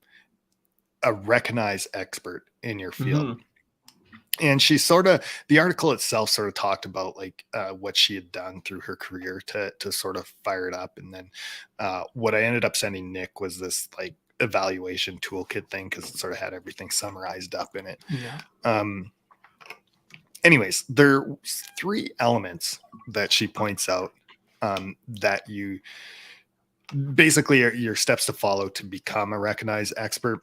a recognized expert in your field. Mm-hmm. And the article itself sort of talked about like what she had done through her career to sort of fire it up. And then what I ended up sending Nick was this like evaluation toolkit thing, because it sort of had everything summarized up in it. Yeah. Anyways, there's 3 elements that she points out that you basically are your steps to follow to become a recognized expert.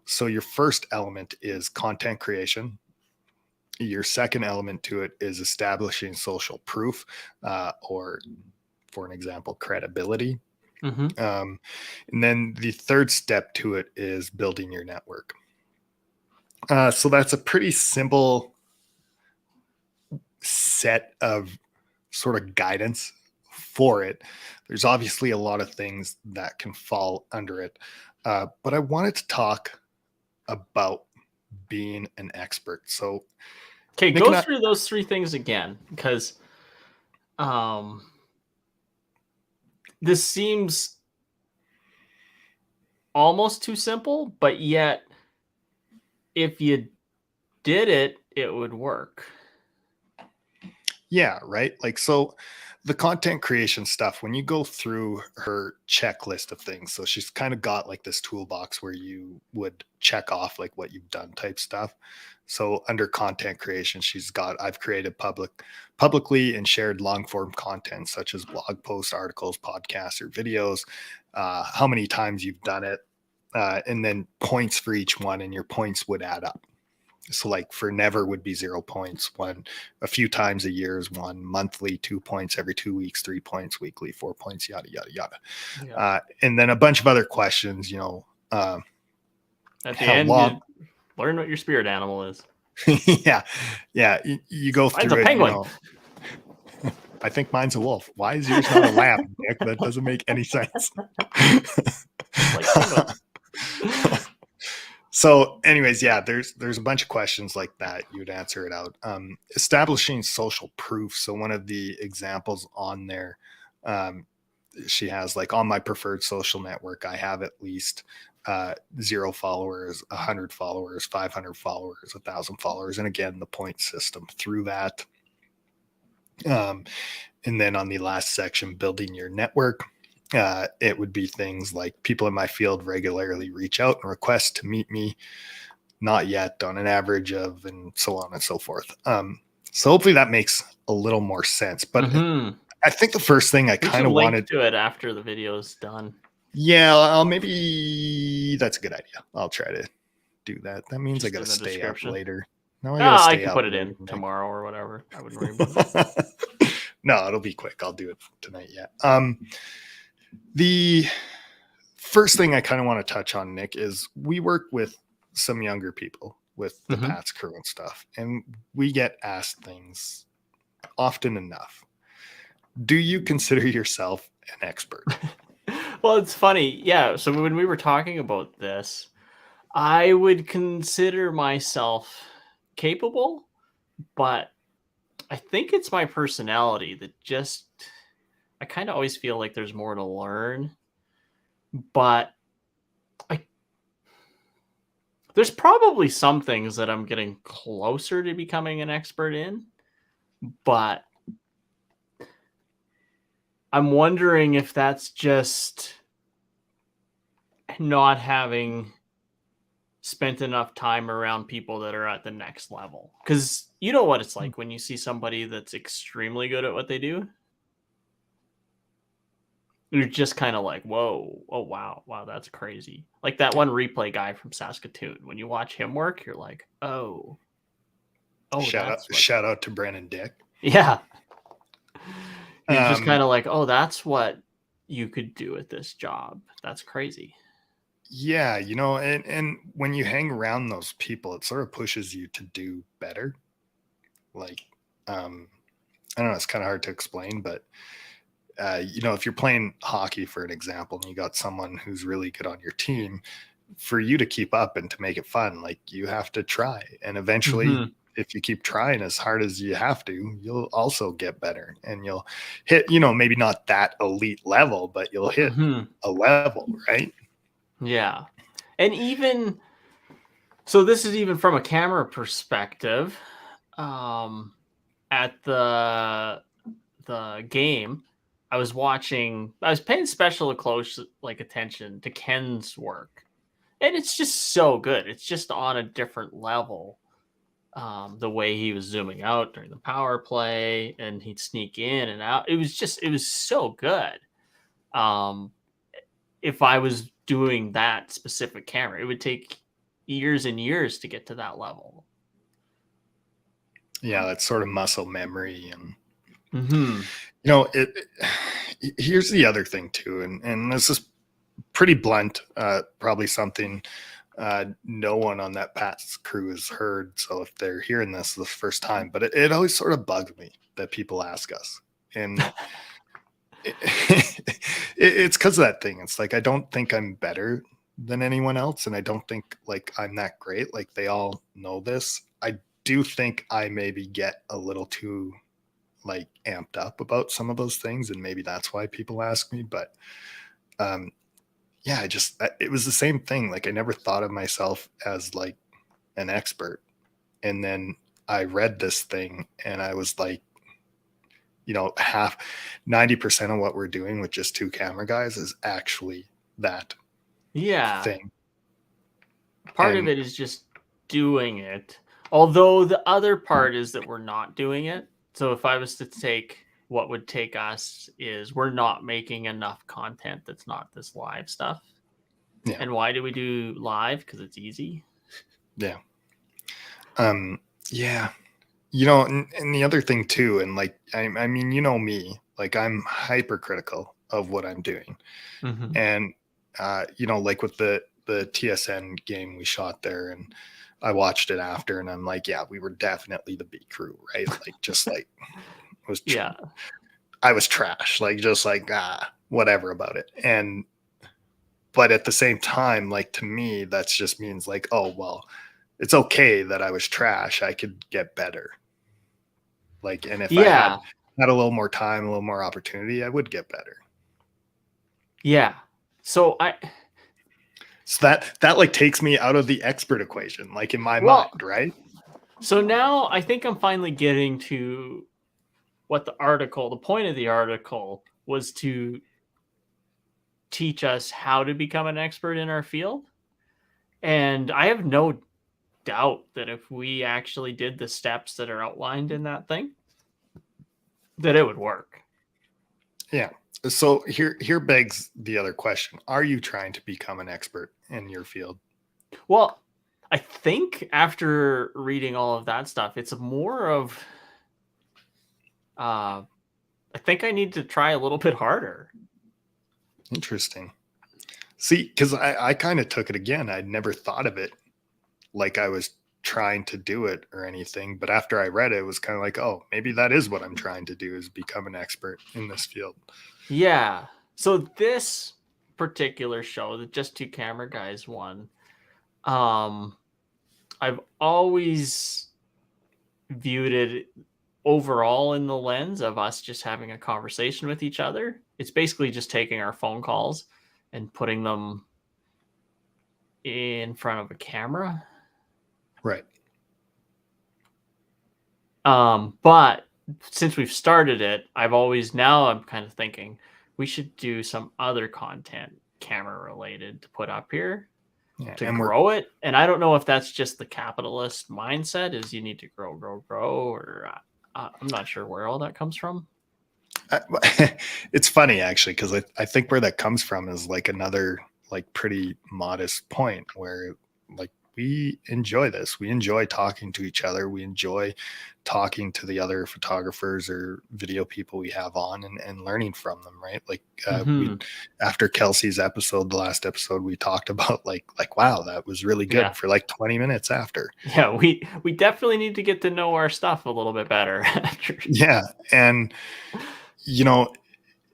So your first element is content creation. Your second element to it is establishing social proof, or for an example, credibility. Mm-hmm. And then the third step to it is building your network. So that's a pretty simple set of sort of guidance for it. There's obviously a lot of things that can fall under it. But I wanted to talk about being an expert. So Okay, Nick go and I, through those 3 things again, because this seems almost too simple, but yet if you did it, it would work. yeah, right. Like, so the content creation stuff, when you go through her checklist of things, so she's kind of got like this toolbox where you would check off like what you've done type stuff. So under content creation, I've created publicly and shared long form content such as blog posts, articles, podcasts, or videos, how many times you've done it, and then points for each one, and your points would add up. So like for never would be 0 points, one a few times a year is 1, monthly 2 points, every 2 weeks 3 points, weekly 4 points, yada yada yada. Yeah. And then a bunch of other questions, At the how end, long. you learn what your spirit animal is. Yeah, you go Mine's a through it, penguin. I think mine's a wolf. Why is yours not a lamb, Nick? That doesn't make any sense. Like penguin. So anyways, yeah, there's a bunch of questions like that. You'd answer it out. Establishing social proof. So one of the examples on there, she has like, on my preferred social network, I have at least 0 followers, 100 followers, 500 followers, 1,000 followers. And again, the point system through that. And then on the last section, building your network. It would be things like people in my field regularly reach out and request to meet me, not yet, on an average of, and so on and so forth. So hopefully that makes a little more sense. But I think the first thing I kind of wanted to it after the video is done. Yeah, maybe that's a good idea. I'll try to do that. That means Just I got to stay up later. No, I can put it in tomorrow or whatever. I wouldn't worry about it. No, it'll be quick. I'll do it tonight. Yeah. The first thing I kind of want to touch on, Nick, is we work with some younger people with the Pats crew and stuff, and we get asked things often enough. Do you consider yourself an expert? Well, it's funny. Yeah. So when we were talking about this, I would consider myself capable, but I think it's my personality that just, I kind of always feel like there's more to learn, but there's probably some things that I'm getting closer to becoming an expert in, but I'm wondering if that's just not having spent enough time around people that are at the next level. Because you know what it's like when you see somebody that's extremely good at what they do. You're just kind of like, whoa, oh wow, that's crazy. Like that one replay guy from Saskatoon. When you watch him work, you're like, oh, that's what. Shout out to Brandon Dick. Yeah, you're just kind of like, oh, that's what you could do at this job. That's crazy. Yeah, and when you hang around those people, it sort of pushes you to do better. Like, I don't know, it's kind of hard to explain, but if you're playing hockey, for an example, and you got someone who's really good on your team, for you to keep up and to make it fun, like you have to try. And eventually, if you keep trying as hard as you have to, you'll also get better and you'll hit, maybe not that elite level, but you'll hit a level, right? Yeah. And even so, this is even from a camera perspective. At the game, I was paying special close attention to Ken's work. And it's just so good. It's just on a different level. The way he was zooming out during the power play and he'd sneak in and out. It was so good. If I was doing that specific camera, it would take years and years to get to that level. Yeah, that's sort of muscle memory. And here's the other thing too, and this is pretty blunt, probably something no one on that Pat's crew has heard. So if they're hearing this the first time, but it always sort of bugs me that people ask us. And it's because of that thing. It's like, I don't think I'm better than anyone else. And I don't think like I'm that great. Like they all know this. I do think I maybe get a little too like amped up about some of those things. And maybe that's why people ask me. But yeah, it was the same thing. Like I never thought of myself as like an expert. And then I read this thing and I was like, 90% of what we're doing with just two camera guys is actually that thing. Part of it is just doing it. Although the other part is that we're not doing it. So if I was to take what would take us is we're not making enough content that's not this live stuff. Yeah. And why do we do live? Because it's easy. Yeah. Yeah. And the other thing too, and like, I mean, me, like I'm hypercritical of what I'm doing. And, like with the TSN game we shot there and I watched it after and I'm like, yeah, we were definitely the B crew, right? Like, just like, I was trash, like, just like, whatever about it. But at the same time, like, to me, that just means like, oh, well, it's okay that I was trash. I could get better. Like, and if I had a little more time, a little more opportunity, I would get better. Yeah. So that like takes me out of the expert equation, like in my mind, right? So now I think I'm finally getting to what the point of the article was to teach us how to become an expert in our field. And I have no doubt that if we actually did the steps that are outlined in that thing, that it would work. Yeah. So here begs the other question. Are you trying to become an expert in your field? Well, I think after reading all of that stuff, it's more of, I think I need to try a little bit harder. Interesting. See, because I kind of took it again. I'd never thought of it like I was trying to do it or anything. But after I read it, it was kind of like, oh, maybe that is what I'm trying to do, is become an expert in this field. Yeah. So this particular show, the Just Two Camera Guys one, I've always viewed it overall in the lens of us just having a conversation with each other. It's basically just taking our phone calls and putting them in front of a camera. Right. But since we've started it, I'm kind of thinking we should do some other content camera related to put up here to grow it. And I don't know if that's just the capitalist mindset is you need to grow, or I'm not sure where all that comes from. It's funny actually, because I think where that comes from is like another like pretty modest point where like we enjoy this. We enjoy talking to each other. We enjoy talking to the other photographers or video people we have on and learning from them, right? Like after Kelsey's episode, the last episode, we talked about like wow, that was really good for like 20 minutes after. Yeah, we definitely need to get to know our stuff a little bit better. Yeah. And you know,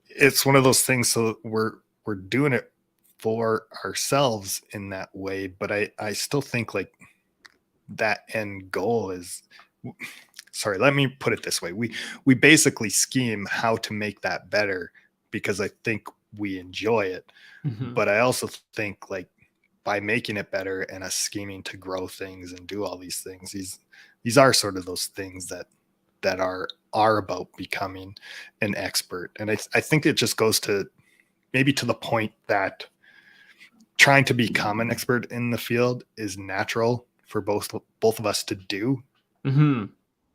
it's one of those things. So we're doing it for ourselves in that way, but I still think like that end goal is, sorry, let me put it this way. We basically scheme how to make that better because I think we enjoy it. But I also think like by making it better and us scheming to grow things and do all these things, these are sort of those things that are about becoming an expert. And I think it just goes to maybe to the point that trying to become an expert in the field is natural for both of us to do.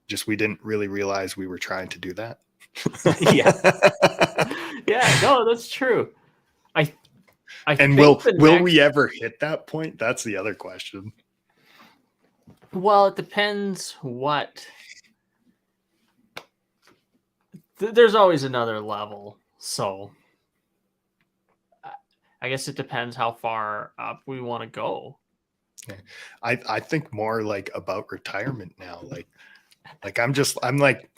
Just we didn't really realize we were trying to do that. Yeah, no, that's true. And will we ever hit that point? That's the other question. Well, it depends what. There's always another level, so I guess it depends how far up we want to go. I think more like about retirement now. Like I'm like,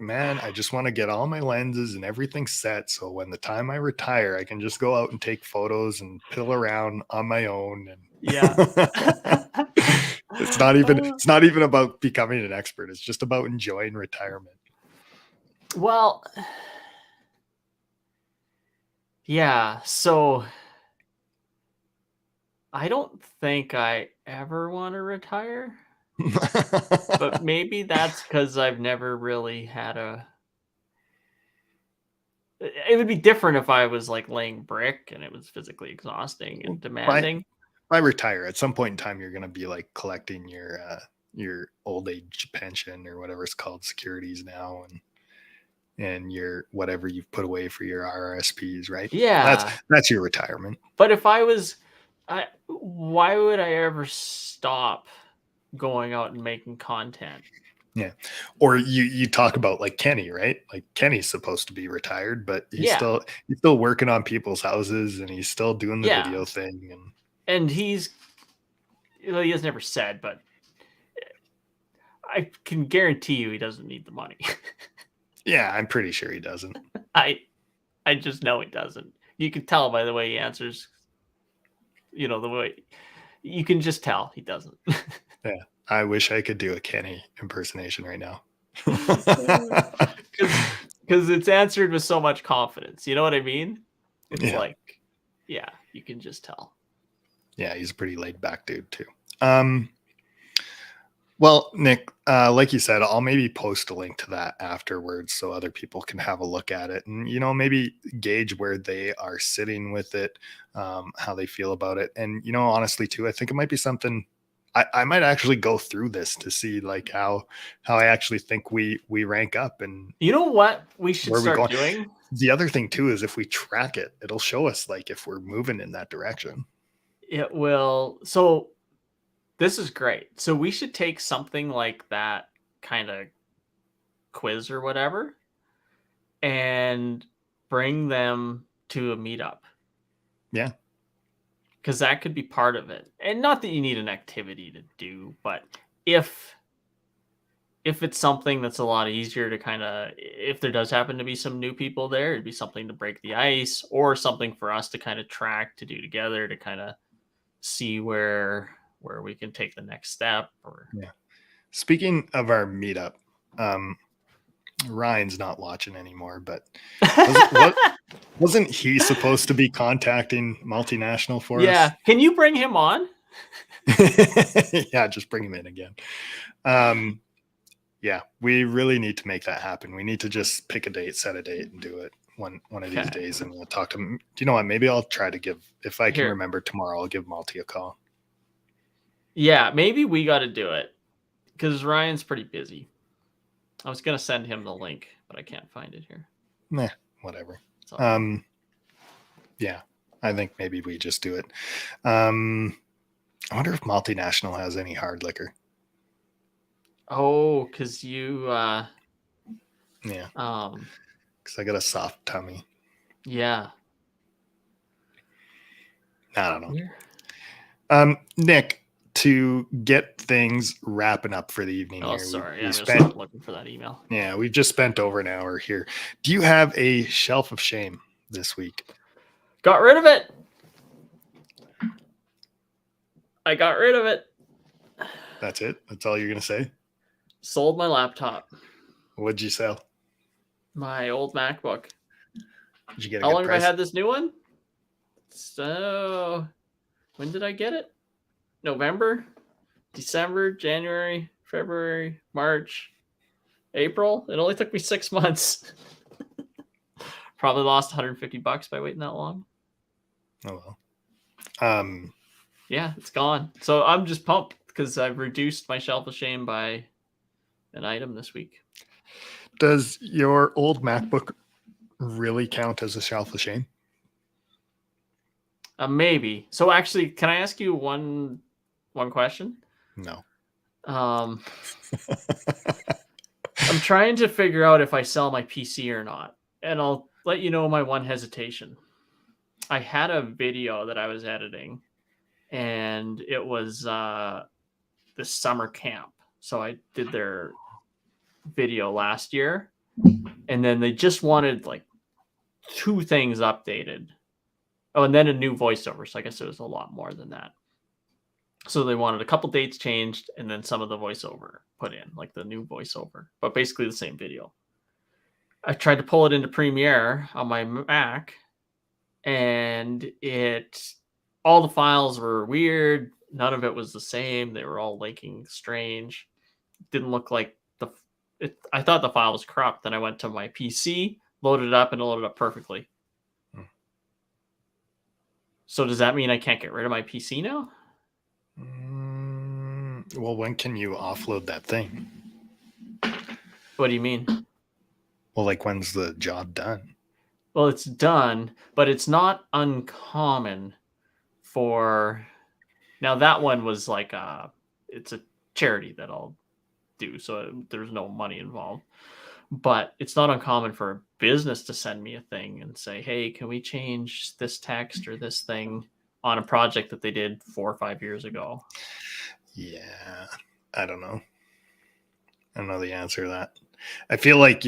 man, I just want to get all my lenses and everything set. So when the time I retire, I can just go out and take photos and piddle around on my own. And it's not even about becoming an expert. It's just about enjoying retirement. Well, yeah. So I don't think I ever want to retire. But maybe that's because I've never really had it would be different if I was like laying brick and it was physically exhausting and demanding. By retire, at some point in time, you're going to be like collecting your old age pension or whatever it's called, securities now, and your whatever you've put away for your RRSPs, right? Yeah, that's your retirement. But if I was, why would I ever stop going out and making content? Yeah. Or you talk about like Kenny, right? Like Kenny's supposed to be retired, but he's still working on people's houses and he's still doing the video thing. And he has never said, but I can guarantee you he doesn't need the money. Yeah, I'm pretty sure he doesn't. I just know he doesn't. You can tell by the way he answers. The way you can just tell he doesn't. Yeah, I wish I could do a Kenny impersonation right now. Because it's answered with so much confidence. You know what I mean? It's like, yeah, you can just tell. Yeah, he's a pretty laid back dude too. Well, Nick, like you said, I'll maybe post a link to that afterwards so other people can have a look at it and, maybe gauge where they are sitting with it, how they feel about it. And, honestly, too, I think it might be something I might actually go through this to see like how I actually think we rank up. And you know what we should start doing? The other thing, too, is if we track it, it'll show us like if we're moving in that direction. It will. So this is great. So we should take something like that kind of quiz or whatever and bring them to a meetup. Yeah. Because that could be part of it. And not that you need an activity to do, but if it's something that's a lot easier to kind of, if there does happen to be some new people there, it'd be something to break the ice or something for us to kind of track to do together to kind of see where we can take the next step. Or Speaking of our meetup, Ryan's not watching anymore, but wasn't he supposed to be contacting multinational for us? Yeah. Can you bring him on? Yeah, just bring him in again. Yeah, we really need to make that happen. We need to just pick a date, set a date, and do it one of these days. And we'll talk to him. Do you know what? Maybe I'll try to give, if I can remember tomorrow, I'll give Malty a call. Yeah, maybe we got to do it because Ryan's pretty busy. I was going to send him the link, but I can't find it here. Nah, whatever. Yeah, I think maybe we just do it. I wonder if Multinational has any hard liquor. Oh, because you... yeah. Because I got a soft tummy. Yeah. I don't know. Nick, to get things wrapping up for the evening here. Sorry. I'm just looking for that email. Yeah, we've just spent over an hour here. Do you have a shelf of shame this week? Got rid of it. I got rid of it. That's it? That's all you're going to say? Sold my laptop. What'd you sell? My old MacBook. Did you get a How good long price? have I had this new one? So, when did I get it? November, December, January, February, March, April. It only took me 6 months. Probably lost $150 by waiting that long. Oh, well. Yeah, it's gone. So I'm just pumped because I've reduced my shelf of shame by an item this week. Does your old MacBook really count as a shelf of shame? Maybe. So actually, can I ask you one question? No. I'm trying to figure out if I sell my PC or not. And I'll let you know my one hesitation. I had a video that I was editing, and it was the summer camp. So I did their video last year, and then they just wanted like 2 things updated. Oh, and then a new voiceover. So I guess it was a lot more than that. So they wanted a couple dates changed and then some of the voiceover put in, like the new voiceover, but basically the same video. I tried to pull it into Premiere on my Mac, and all the files were weird. None of it was the same. They were all linking strange. Didn't look like I thought the file was corrupt. Then I went to my PC, loaded it up, and it loaded up perfectly. So does that mean I can't get rid of my PC now? Well, when can you offload that thing? What do you mean? Well, like when's the job done? Well, it's done, but it's not uncommon for... Now that one was like it's a charity that I'll do, so there's no money involved. But it's not uncommon for a business to send me a thing and say, hey, can we change this text or this thing on a project that they did 4 or 5 years ago? Yeah, I don't know. I don't know the answer to that. I feel like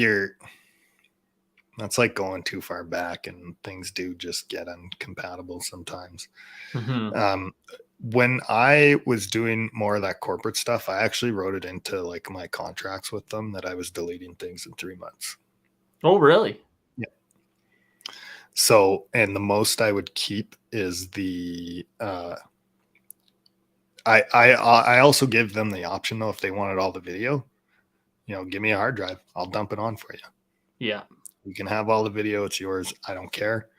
that's like going too far back, and things do just get incompatible sometimes. Mm-hmm. When I was doing more of that corporate stuff, I actually wrote it into like my contracts with them that I was deleting things in 3 months. Oh, really? Yeah. So, and the most I would keep is the, I also give them the option though, if they wanted all the video, give me a hard drive. I'll dump it on for you. Yeah. You can have all the video. It's yours. I don't care.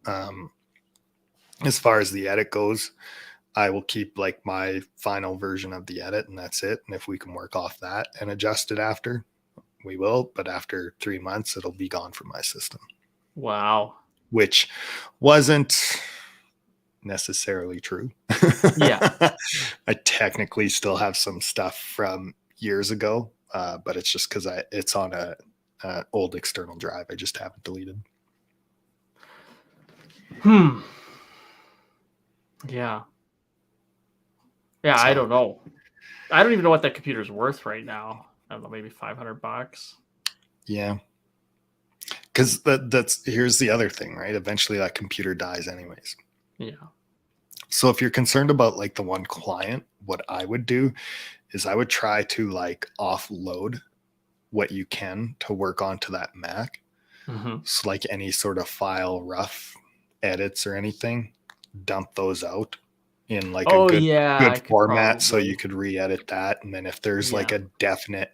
As far as the edit goes, I will keep like my final version of the edit, and that's it. And if we can work off that and adjust it after, we will. But after 3 months, it'll be gone from my system. Wow. Which wasn't necessarily true. Yeah. I technically still have some stuff from years ago, but it's just because it's on a old external drive. I just haven't deleted. Yeah. Yeah, so, I don't know. I don't even know what that computer's worth right now. I don't know, maybe $500. Yeah. Because here's the other thing, right? Eventually that computer dies anyways. Yeah. So if you're concerned about like the one client, what I would do is I would try to like offload what you can to work onto that Mac. Mm-hmm. So like any sort of file rough edits or anything, dump those out in like a good format, so you could re-edit that. And then if there's like a definite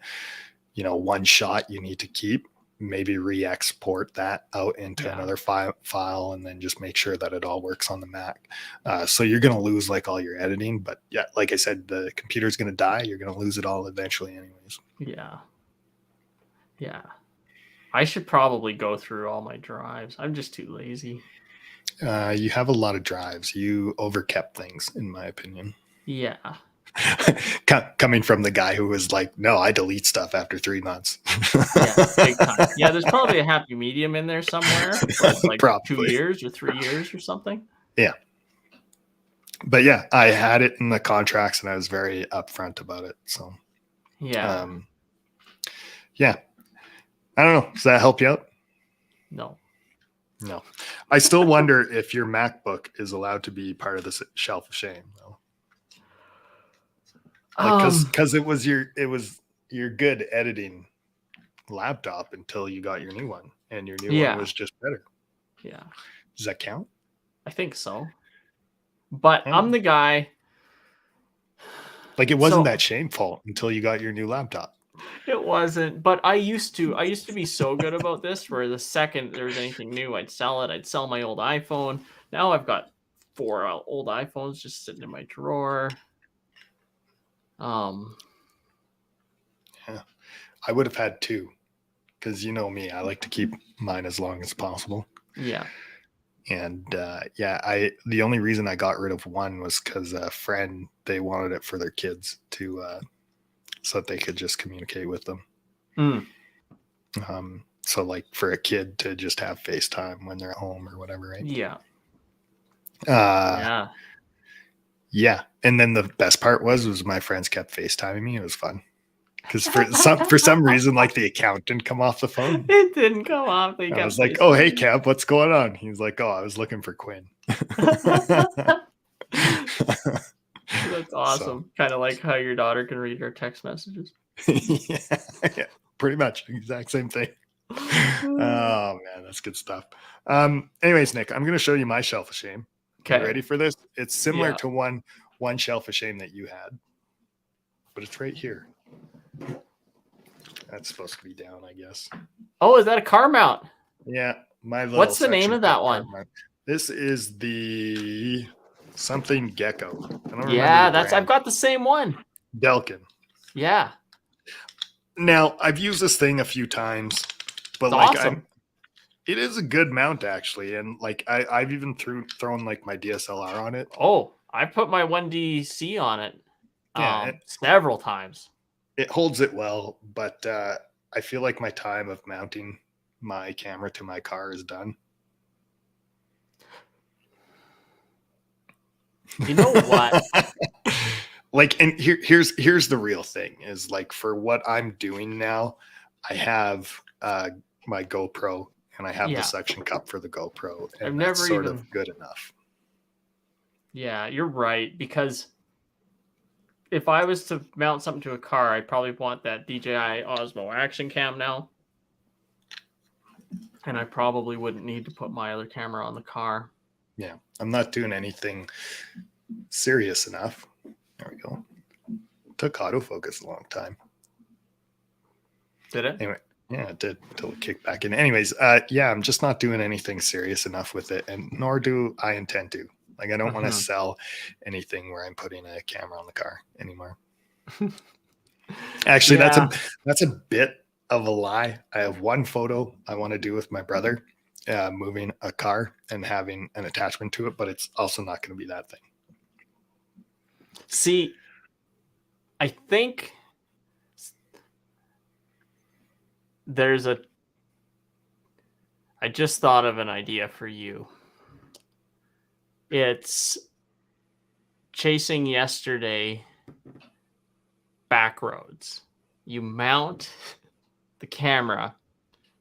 one shot you need to keep, maybe re-export that out into another file and then just make sure that it all works on the Mac. So you're going to lose like all your editing, but yeah, like I said, the computer's going to die. You're going to lose it all eventually anyways. Yeah. I should probably go through all my drives. I'm just too lazy. You have a lot of drives. You overkept things, in my opinion. Yeah. Coming from the guy who was like, no, I delete stuff after 3 months. Yeah, big time. Yeah, there's probably a happy medium in there somewhere. It's like probably 2 years or 3 years or something. Yeah. But yeah, I had it in the contracts and I was very upfront about it. So yeah. Yeah. I don't know. Does that help you out? No. I still wonder if your MacBook is allowed to be part of the shelf of shame, though. Because it was your good editing laptop until you got your new one, and your new one was just better. Yeah. Does that count? I think so. But I'm the guy. Like, it wasn't that shameful until you got your new laptop. It wasn't, but I used to be so good about this, where the second there was anything new, I'd sell it. I'd sell my old iPhone. Now I've got 4 old iPhones just sitting in my drawer. Yeah, I would have had 2, because you know me, I like to keep mine as long as possible. Yeah. And the only reason I got rid of one was because a friend, they wanted it for their kids to so that they could just communicate with them. So like for a kid to just have FaceTime when they're at home or whatever, right? Yeah. Yeah. And then the best part was my friends kept FaceTiming me. It was fun. Because for some reason, like, the account didn't come off the phone. It didn't come off. I was like, oh, hey, Cap, what's going on? He's like, oh, I was looking for Quinn. That's awesome. So, kind of like how your daughter can read your text messages. Yeah, pretty much. Exact same thing. Oh, man, that's good stuff. Anyways, Nick, I'm going to show you my shelf of shame. Okay. You ready for this? It's similar to one shelf of shame that you had, but it's right here. That's supposed to be down, I guess. Oh, is that a car mount? Yeah, my little. What's the name of that one? This is the something Gecko. I don't remember I've got the same one. Delkin. Yeah. Now I've used this thing a few times, but awesome. It is a good mount actually, and like I've even thrown like my DSLR on it. Oh, I put my 1DC on it. Several times. It holds it well, but I feel like my time of mounting my camera to my car is done. You know what? Like, and here's the real thing is, like, for what I'm doing now, I have my GoPro and I have the suction cup for the GoPro, and that's sort of good enough. Yeah, you're right, because if I was to mount something to a car, I'd probably want that DJI Osmo Action Cam now. And I probably wouldn't need to put my other camera on the car. Yeah, I'm not doing anything serious enough. There we go. It took autofocus a long time. Did it? Anyway, yeah, it did until it kicked back in. Anyways, I'm just not doing anything serious enough with it, and nor do I intend to. Like, I don't want to sell anything where I'm putting a camera on the car anymore. Actually, that's a bit of a lie. I have one photo I want to do with my brother, moving a car and having an attachment to it, but it's also not going to be that thing. See, I think I just thought of an idea for you. It's chasing yesterday back roads. You mount the camera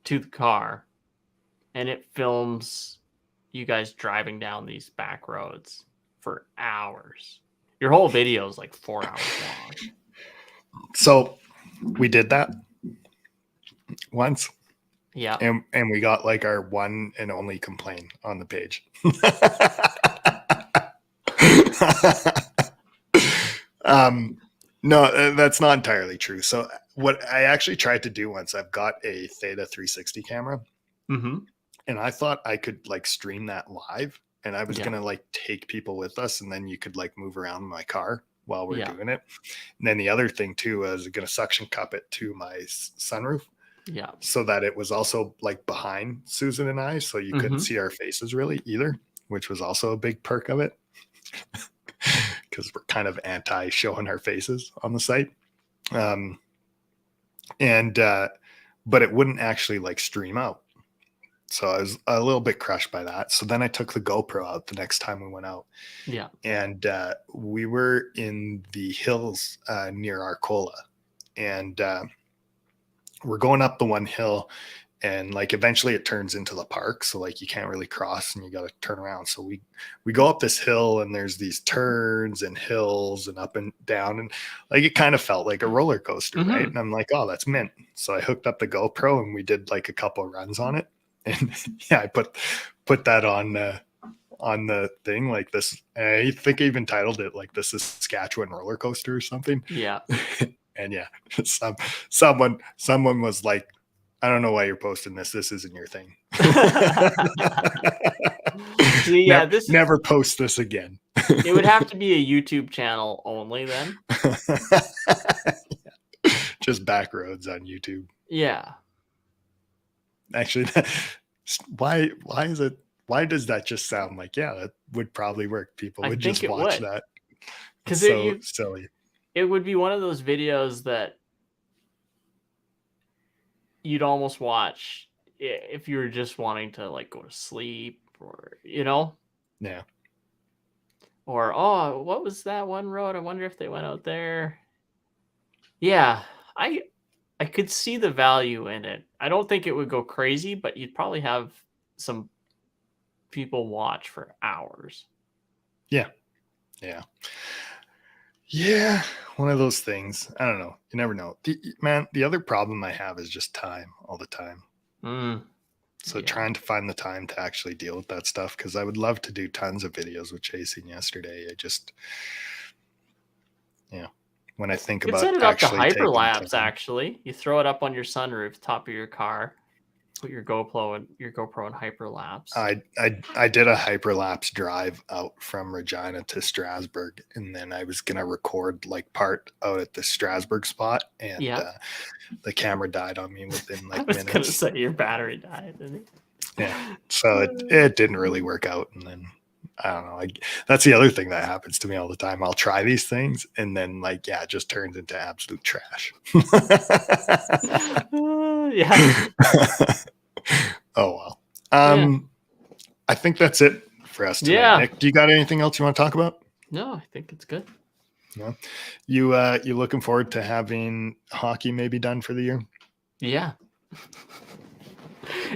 to the car and it films you guys driving down these back roads for hours. Your whole video is like 4 hours long. So we did that once. Yeah. And we got like our one and only complaint on the page. No, that's not entirely true. So what I actually tried to do once, I've got a Theta 360 camera, Mm-hmm. and I thought I could like stream that live, and I was Yeah. gonna like take people with us, and then you could like move around my car while we're Yeah. doing it. And then the other thing too was gonna suction cup it to my sunroof Yeah. so that it was also like behind Susan and I, so you couldn't Mm-hmm. see our faces really either, which was also a big perk of it because we're kind of anti showing our faces on the site. And but it wouldn't actually like stream out. So I was a little bit crushed by that. So then I took the GoPro out the next time we went out. Yeah. And we were in the hills near Arcola. And we're going up the one hill, and like eventually it turns into the park, so like you can't really cross and you got to turn around. So we go up this hill, and there's these turns and hills and up and down, and like it kind of felt like a roller coaster, Mm-hmm. right? And I'm like, oh, that's mint. So I hooked up the GoPro and we did like a couple of runs on it, and yeah, I put that on the thing like this. I think I even titled it like the Saskatchewan roller coaster or something. Yeah. And yeah, someone was like, I don't know why you're posting this. This isn't your thing. See, yeah, this never post this again. It would have to be a YouTube channel only then. Just back roads on YouTube. Yeah. Actually, why is it? Why does that just sound like, yeah, that would probably work? People would just watch that. Because so silly. It would be one of those videos that you'd almost watch if you were just wanting to like go to sleep, or Yeah. Or oh, what was that one road? I wonder if they went out there. Yeah, I could see the value in it. I don't think it would go crazy, but you'd probably have some people watch for hours. Yeah. Yeah. Yeah, one of those things. I don't know. You never know. The other problem I have is just time all the time. So trying to find the time to actually deal with that stuff, because I would love to do tons of videos with chasing yesterday. When I think about set it up to actually hyperlapse, actually. You throw it up on your sunroof, top of your car, put your GoPro in hyperlapse. I did a hyperlapse drive out from Regina to Strasbourg, and then I was gonna record like part out at the Strasbourg spot, and the camera died on me within like minutes. I was gonna say your battery died, didn't it? Yeah, so it didn't really work out, and then I don't know. That's the other thing that happens to me all the time. I'll try these things, and then like it just turns into absolute trash. Yeah. Oh well. I think that's it for us tonight. Yeah. Nick, do you got anything else you want to talk about? No, I think it's good. No. You looking forward to having hockey maybe done for the year? Yeah.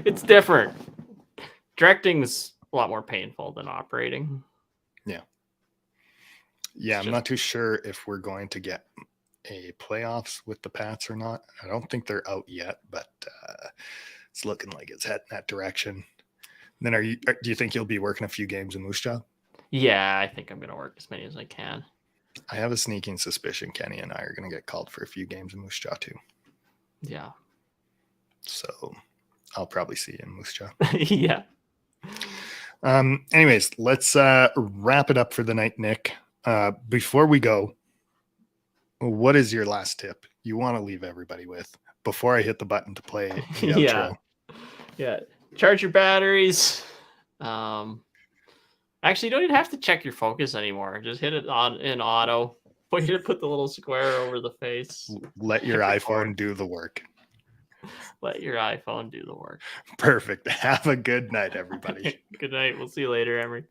It's different. Directing's a lot more painful than operating. Yeah. Yeah, I'm not too sure if we're going to get a playoffs with the Pats or not. I don't think they're out yet, but it's looking like it's heading that direction. And then do you think you'll be working a few games in Moose Jaw? Yeah, I think I'm going to work as many as I can. I have a sneaking suspicion Kenny and I are going to get called for a few games in Moose Jaw too. Yeah. So I'll probably see you in Moose Jaw. Yeah. Anyways, let's wrap it up for the night, Nick. Before we go, what is your last tip you want to leave everybody with before I hit the button to play the outro? Yeah. Charge your batteries. Actually, you don't even have to check your focus anymore. Just hit it on in auto. Put the little square over the face. Let your iPhone do the work. Let your iPhone do the work. Perfect. Have a good night, everybody. Good night. We'll see you later, Emery.